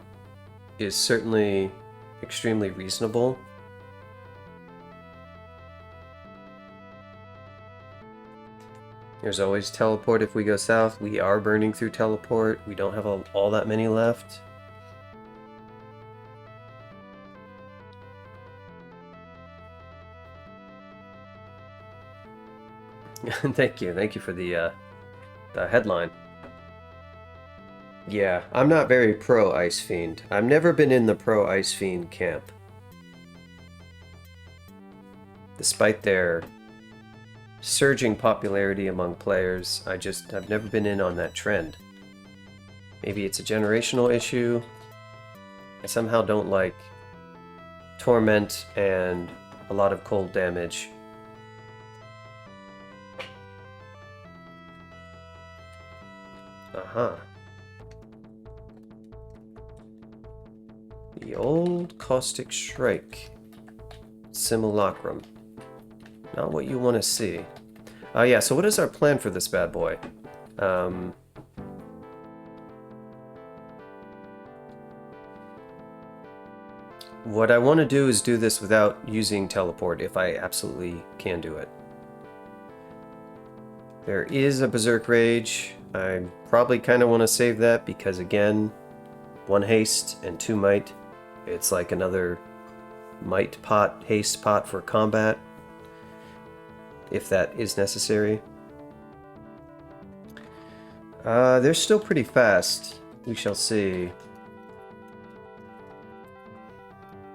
is certainly extremely reasonable. There's always teleport if we go south. We are burning through teleport. We don't have all that many left. Thank you for the headline. Yeah, I'm not very pro Ice Fiend. I've never been in the pro Ice Fiend camp. Despite their surging popularity among players, I've never been in on that trend. Maybe it's a generational issue. I somehow don't like torment and a lot of cold damage. Aha. The old Caustic Shrike. Simulacrum. Not what you want to see. Yeah, so what is our plan for this bad boy? What I want to do is do this without using teleport, if I absolutely can do it. There is a Berserk Rage. I probably kind of want to save that because, again, 1 haste and 2 might. It's like another might pot, haste pot for combat, if that is necessary. They're still pretty fast. We shall see.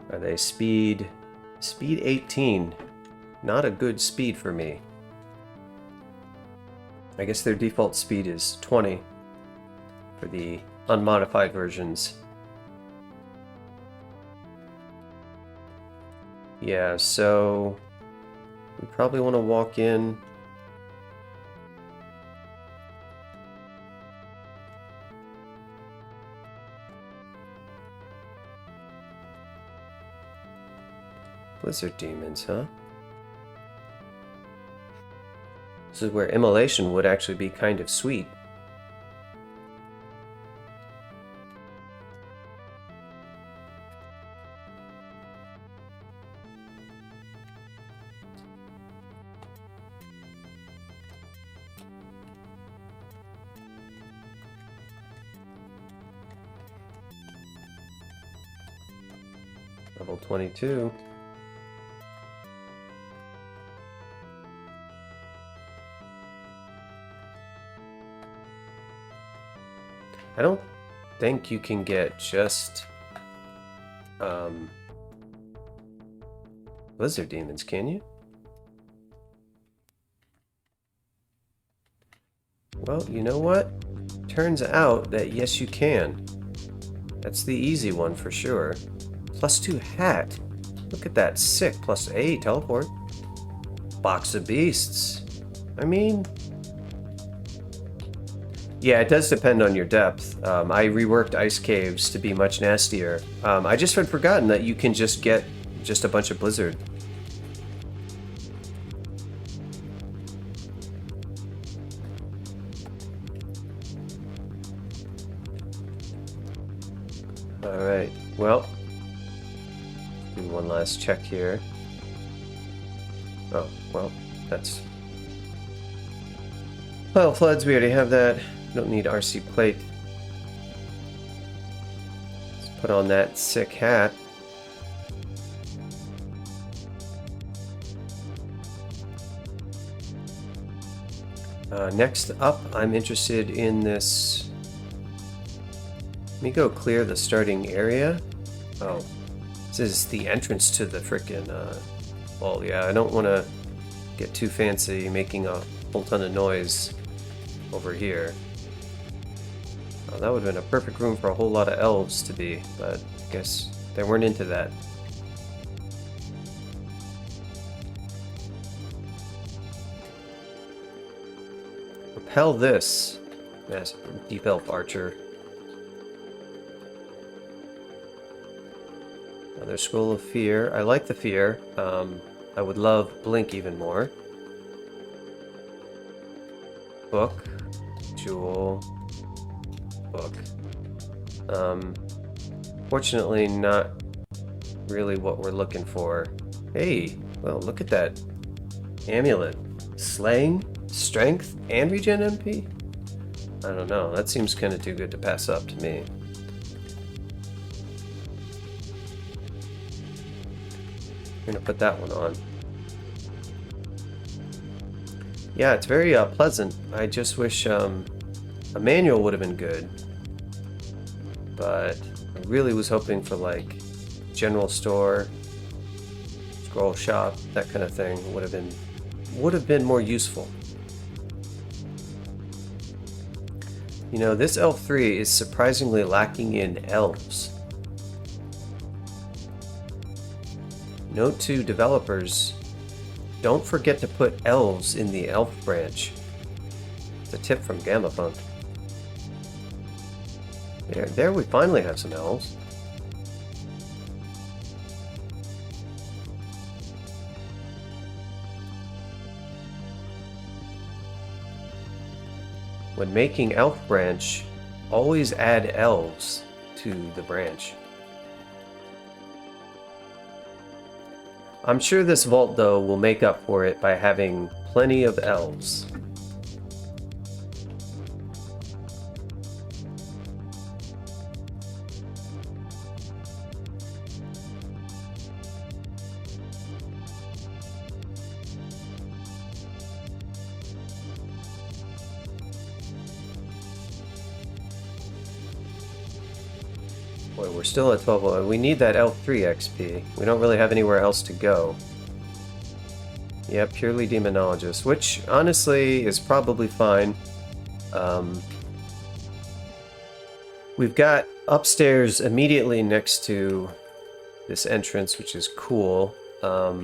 Are they speed? Speed 18. Not a good speed for me. I guess their default speed is 20 for the unmodified versions. Yeah, so we probably want to walk in. Blizzard Demons, huh? This is where Immolation would actually be kind of sweet. Level 22. I don't think you can get just Blizzard Demons, can you? Well, you know what? Turns out that yes, you can. That's the easy one for sure. +2 hat. Look at that. Sick. +8 teleport. Box of Beasts. I mean... yeah, it does depend on your depth. I reworked Ice Caves to be much nastier. I just had forgotten that you can just get just a bunch of Blizzard. Alright, well, do one last check here. Oh, well, that's... well, Floods, we already have that. Don't need RC plate. Let's Put on that sick hat. Next up, I'm interested in this. Let me go clear the starting area. Oh, this is the entrance to the frickin', well, yeah, I don't want to get too fancy making a whole ton of noise over here. Oh, that would have been a perfect room for a whole lot of elves to be, but I guess they weren't into that. Repel this. Yes, deep elf archer. Another scroll of fear. I like the fear. I would love blink even more. Book. Jewel. Book. Fortunately not really what we're looking for. Hey, well, look at that amulet. Slaying, strength, and regen MP? I don't know, that seems kind of too good to pass up to me. I'm gonna put that one on. Yeah, it's very pleasant. I just wish a manual would have been good. But I really was hoping for like general store, scroll shop, that kind of thing would have been more useful. You know, this Elf 3 is surprisingly lacking in elves. Note to developers, don't forget to put elves in the elf branch. It's a tip from Gamafunk. There we finally have some elves. When making elf branch, always add elves to the branch. I'm sure this vault, though, will make up for it by having plenty of elves. Boy, we're still at 12. We need that Elf 3 XP. We don't really have anywhere else to go. Yep, purely demonologist, which honestly is probably fine. We've got upstairs immediately next to this entrance, which is cool. I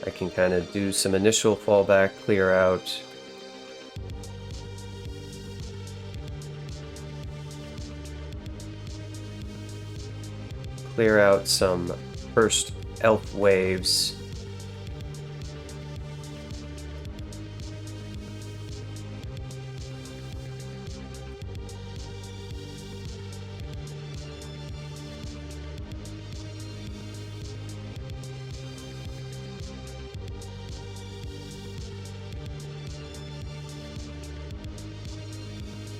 can kind of do some initial fallback, clear out. Clear out some first elf waves.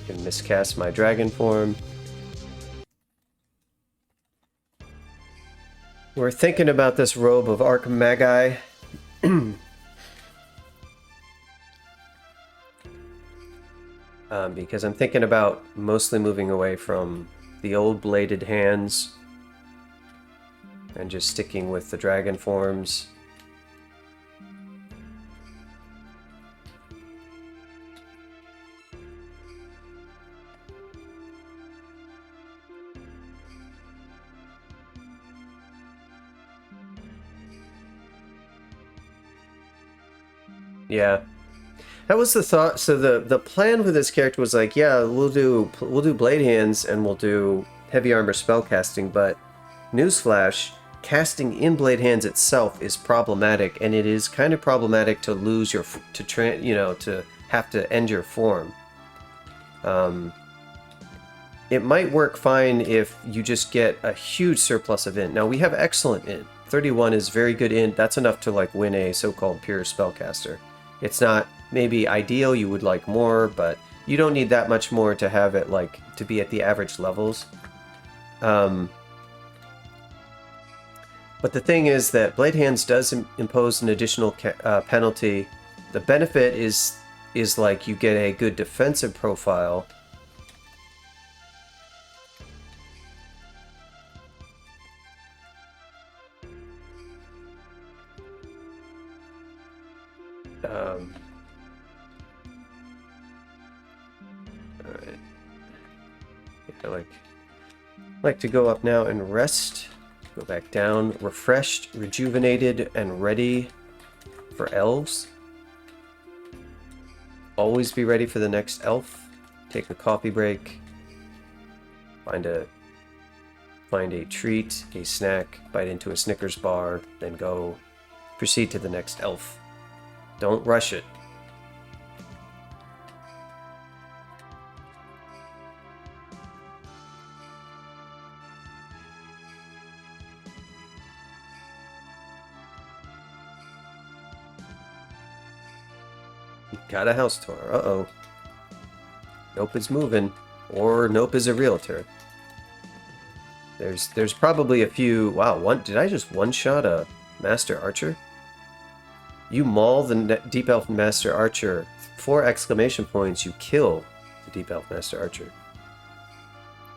Can miscast my dragon form. We're thinking about this robe of Archmagi. Because I'm thinking about mostly moving away from the old bladed hands and just sticking with the dragon forms. Yeah, that was the thought. So the plan with this character was like, yeah, we'll do blade hands and we'll do heavy armor spellcasting, but newsflash, casting in blade hands itself is problematic, and it is kind of problematic to lose your to have to end your form. It might work fine if you just get a huge surplus of int. Now we have excellent int. 31 is very good int. That's enough to like win a so-called pure spellcaster. It's not maybe ideal, you would like more, but you don't need that much more to have it like to be at the average levels. But the thing is that Blade Hands does impose an additional penalty. The benefit is like you get a good defensive profile. Alright. I like to go up now and rest. Go back down, refreshed, rejuvenated, and ready for elves. Always be ready for the next elf. Take a coffee break. Find a treat, a snack, bite into a Snickers bar, then go proceed to the next elf. Don't rush it. Got a house tour. Uh-oh. Nope is moving. Or Nope is a realtor. There's probably a few... Wow, did I just one-shot a Master Archer? You maul the Deep Elf Master Archer. 4 exclamation points, you kill the Deep Elf Master Archer.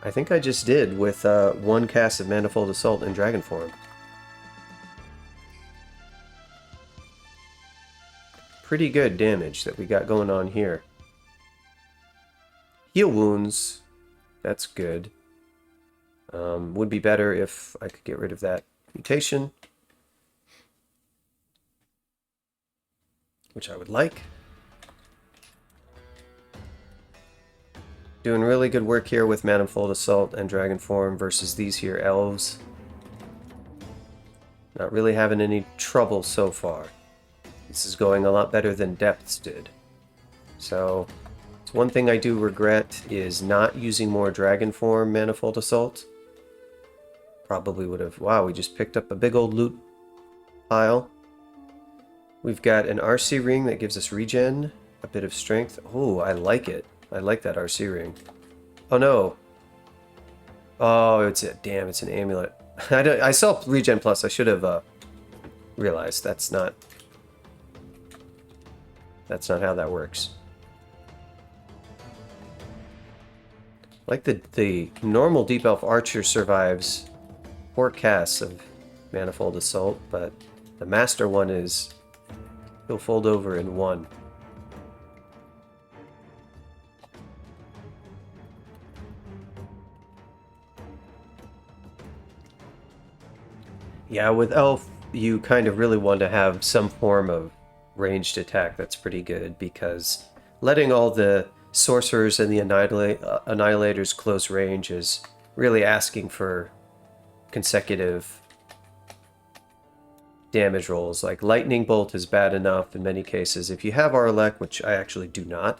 I think I just did with 1 cast of Manifold Assault in Dragon form. Pretty good damage that we got going on here. Heal wounds. That's good. Would be better if I could get rid of that mutation. Which I would like. Doing really good work here with Manifold Assault and Dragon form versus these here elves. Not really having any trouble so far. This is going a lot better than Depths did. So, it's one thing I do regret is not using more Dragon form Manifold Assault. Probably would have... Wow, we just picked up a big old loot pile. We've got an RC ring that gives us regen, a bit of strength. Oh, I like it. I like that RC ring. Oh no. Oh, it's an amulet. I saw regen plus. I should have realized that's not how that works. Like the normal Deep Elf Archer survives 4 casts of Manifold Assault, but the Master one he'll fold over in 1. Yeah, with Elf, you kind of really want to have some form of ranged attack that's pretty good, because letting all the sorcerers and the annihilators close range is really asking for consecutive damage rolls. Like Lightning Bolt is bad enough in many cases. If you have Arlek, which I actually do not,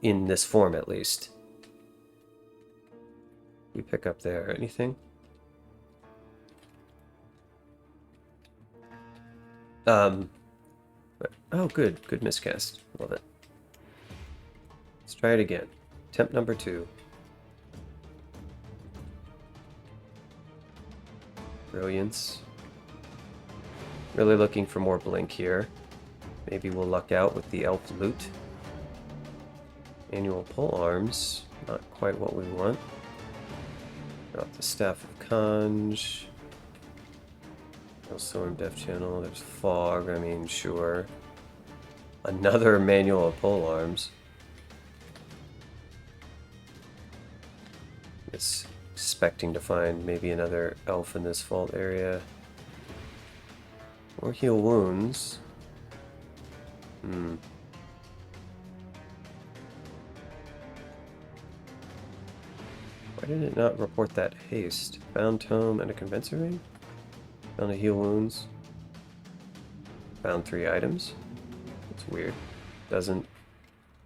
in this form at least. We pick up there. Anything? Oh, good miscast. Love it. Let's try it again. Temp number 2. Brilliance. Really looking for more blink here. Maybe we'll luck out with the elf loot. Annual pole arms. Not quite what we want. Got the Staff of Conj. Storm Death Channel. There's Fog. I mean, sure. Another manual of pole arms. It's expecting to find maybe another elf in this vault area. Or heal wounds. Why did it not report that haste? Found tome and a convincer ring? Found a heal wounds. Found 3 items. That's weird. Doesn't...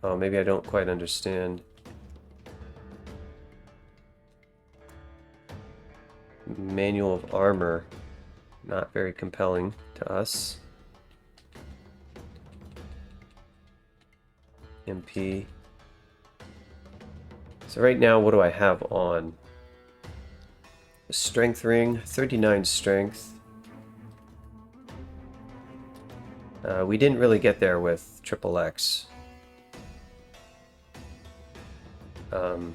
Oh, maybe I don't quite understand. Manual of armor. Not very compelling to us. MP. So right now, what do I have on? A strength ring, 39 strength. We didn't really get there with Triple X. Now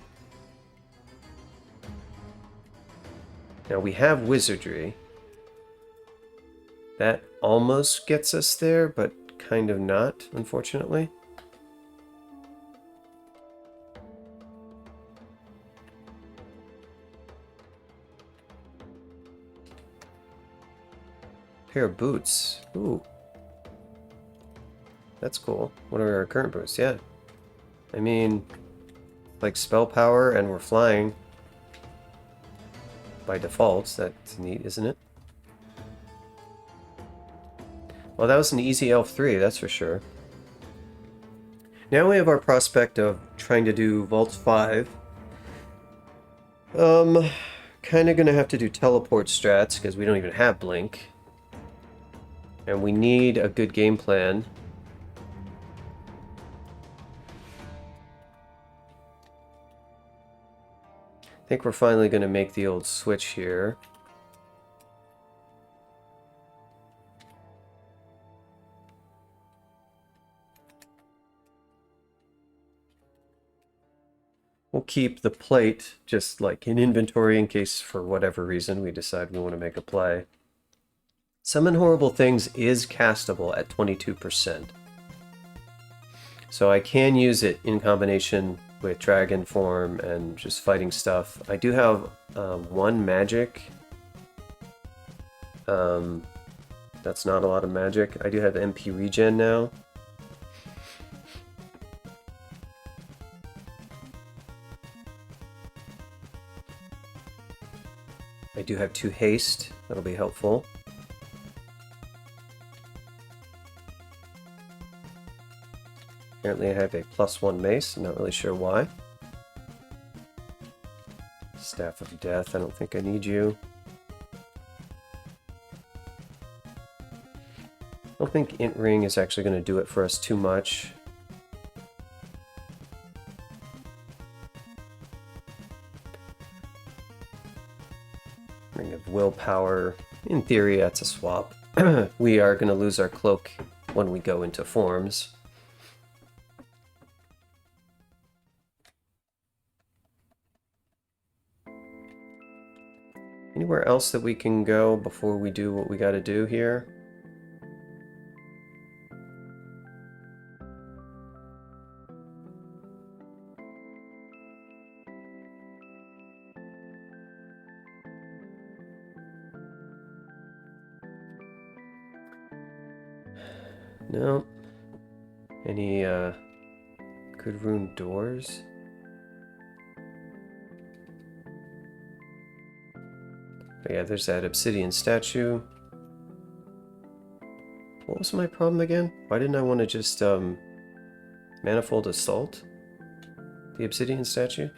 we have Wizardry. That almost gets us there, but kind of not, unfortunately. Pair of boots. Ooh. That's cool. What are our current boots? Yeah. I mean, like spell power and we're flying by default. That's neat, isn't it? Well, that was an easy Elf 3, that's for sure. Now we have our prospect of trying to do Vault 5. Kind of gonna have to do teleport strats because we don't even have Blink. And we need a good game plan. I think we're finally gonna make the old switch here. We'll keep the plate just like in inventory in case for whatever reason we decide we want to make a play. Summon Horrible Things is castable at 22%. So I can use it in combination with Dragon Form and just fighting stuff. I do have one magic. That's not a lot of magic. I do have MP regen now. I do have 2 haste, that'll be helpful. Apparently I have a +1 mace, I'm not really sure why. Staff of Death, I don't think I need you. I don't think Int Ring is actually going to do it for us too much. Ring of Willpower. In theory, that's a swap. We are going to lose our cloak when we go into forms. Anywhere else that we can go before we do what we got to do here? No. Any good rune doors? But yeah, there's that obsidian statue. What was my problem again? Why didn't I want to just manifold assault the obsidian statue?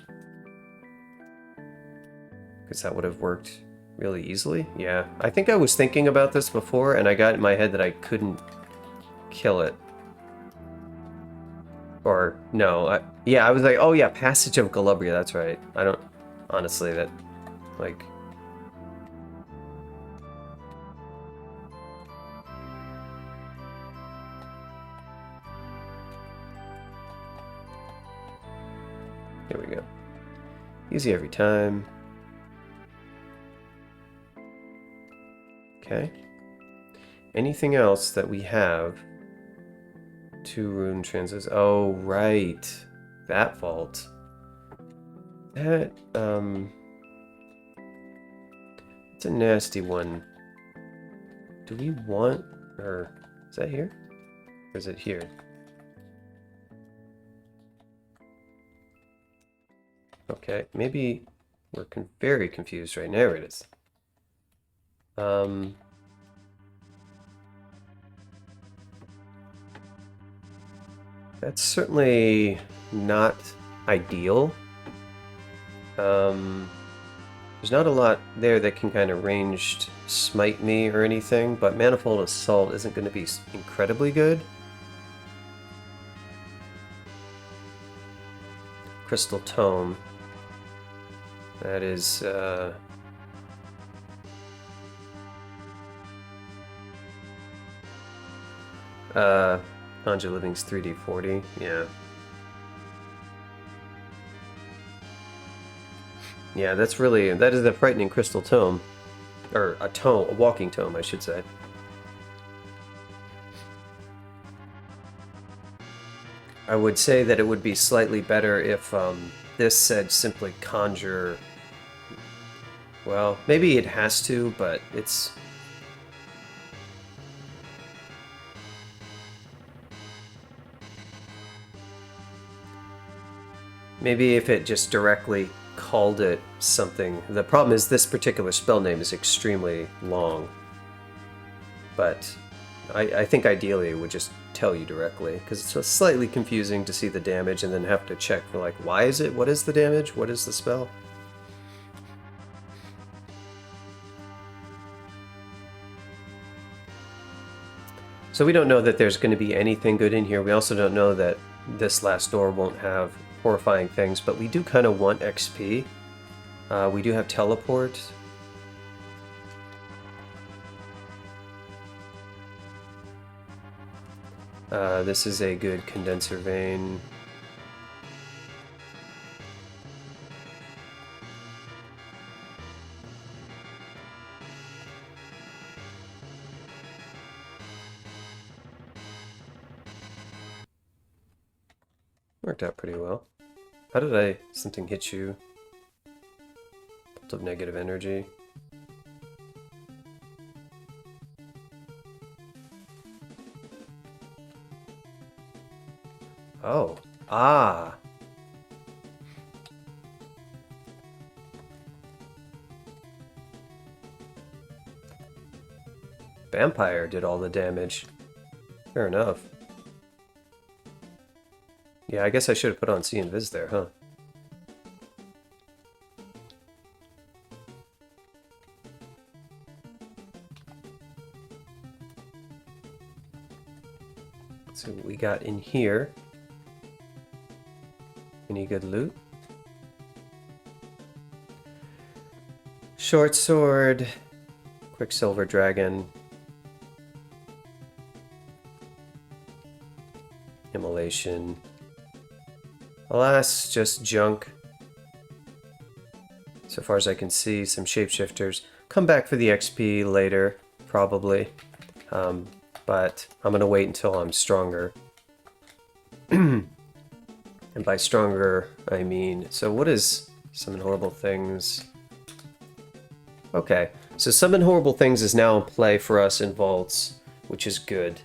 Because that would have worked really easily. Yeah, I think I was thinking about this before and I got in my head that I couldn't kill it. Or no, yeah, I was like, oh yeah, Passage of Galubria, that's right. I don't, honestly, that, like... Here we go. Easy every time. Okay. Anything else that we have? 2 rune transits. Oh, right. That vault. That, it's a nasty one. Do we want, or is that here? Or is it here? Okay, maybe we're very confused right now. There it is. That's certainly not ideal. There's not a lot there that can kind of ranged smite me or anything, but Manifold Assault isn't going to be incredibly good. Crystal Tome. That is Conjure Living's 3D40, yeah. Yeah, that is a frightening crystal tome. Or a walking tome, I should say. I would say that it would be slightly better if this said simply conjure. Well, maybe it has to, but it's... Maybe if it just directly called it something. The problem is this particular spell name is extremely long. But I think ideally it would just tell you directly, because it's slightly confusing to see the damage and then have to check for like, why is it? What is the damage? What is the spell? So we don't know that there's going to be anything good in here. We also don't know that this last door won't have horrifying things, but we do kind of want XP. We do have teleport. This is a good condenser vein. Worked out pretty well. How did something hit you? Bolt of negative energy. Oh. Ah. Vampire did all the damage. Fair enough. Yeah, I guess I should have put on See and Viz there, huh? Let's see what we got in here. Any good loot? Short sword, Quicksilver Dragon, Immolation. Alas, just junk. So far as I can see, some shapeshifters. Come back for the XP later, probably. But I'm gonna wait until I'm stronger. And by stronger, I mean... So what is Summon Horrible Things? Okay, so Summon Horrible Things is now in play for us in vaults, which is good.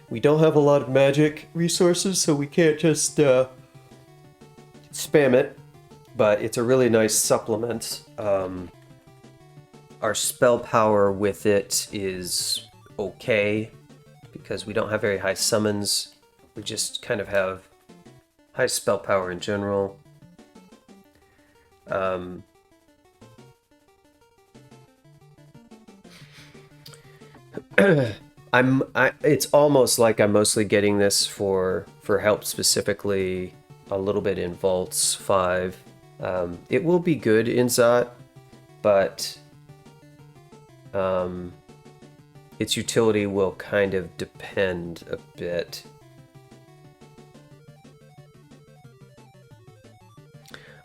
We don't have a lot of magic resources, so we can't just spam it, but it's a really nice supplement. Our spell power with it is okay, because we don't have very high summons. We just kind of have high spell power in general. It's almost like I'm mostly getting this for help specifically a little bit in Vaults 5. It will be good in Zot, but its utility will kind of depend a bit.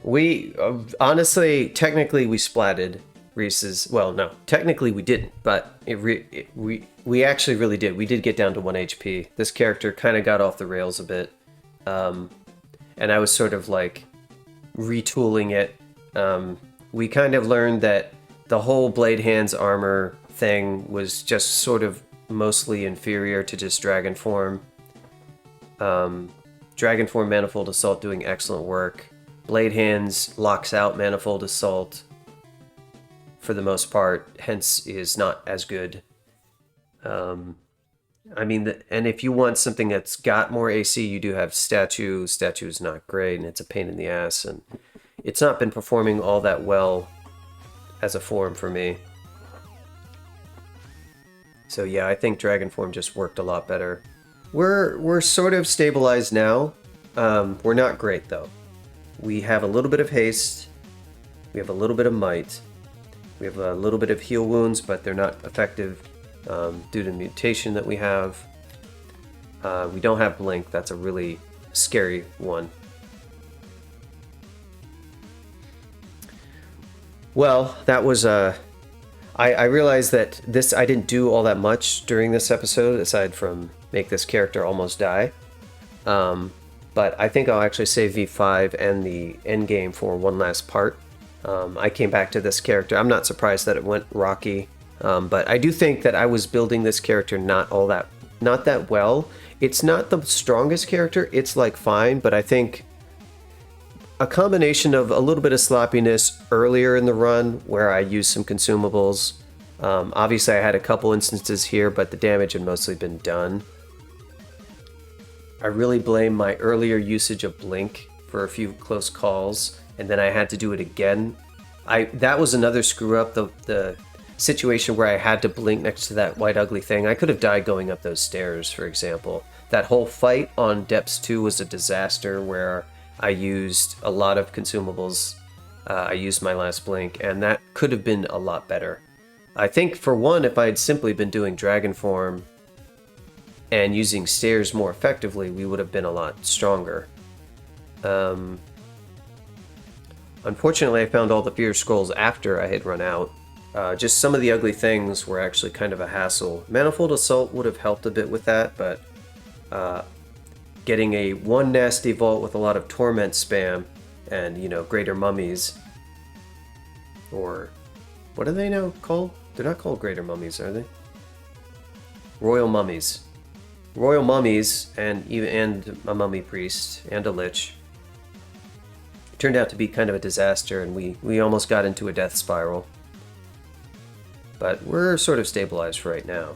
We, honestly, technically we splatted Reese's, well, no, technically we didn't, but we actually really did. We did get down to 1 HP. This character kind of got off the rails a bit, and I was sort of like retooling it. We kind of learned that the whole Blade Hands armor thing was just sort of mostly inferior to just Dragon Form. Dragon Form Manifold Assault doing excellent work. Blade Hands locks out Manifold Assault for the most part, hence is not as good. I mean, and if you want something that's got more AC, you do have Statue. Statue is not great, and it's a pain in the ass, and it's not been performing all that well as a form for me. So yeah, I think Dragon Form just worked a lot better. We're sort of stabilized now. We're not great though. we have a little bit of haste, we have a little bit of might, we have a little bit of heal wounds, but they're not effective due to the mutation that we have. We don't have blink. That's a really scary one. Well, that was I realized that I didn't do all that much during this episode aside from make this character almost die. But I think I'll actually save V5 and the end game for one last part. I came back to this character. I'm not surprised that it went rocky, but I do think that I was building this character not that well. It's not the strongest character. It's like fine, but I think a combination of a little bit of sloppiness earlier in the run where I used some consumables. Obviously, I had a couple instances here, but the damage had mostly been done. I really blame my earlier usage of Blink for a few close calls, and then I had to do it again. That was another screw up, the situation where I had to blink next to that white ugly thing. I could have died going up those stairs, for example. That whole fight on Depths 2 was a disaster where I used a lot of consumables. I used my last blink, and that could have been a lot better. I think, for one, if I had simply been doing Dragon Form and using stairs more effectively, we would have been a lot stronger. Unfortunately, I found all the Fear Scrolls after I had run out. Just some of the ugly things were actually kind of a hassle. Manifold Assault would have helped a bit with that, but getting a one nasty vault with a lot of Torment spam and, Greater Mummies, or what are they now called? They're not called Greater Mummies, are they? Royal Mummies. Royal Mummies and a Mummy Priest and a Lich. It turned out to be kind of a disaster, and we almost got into a death spiral. But we're sort of stabilized for right now.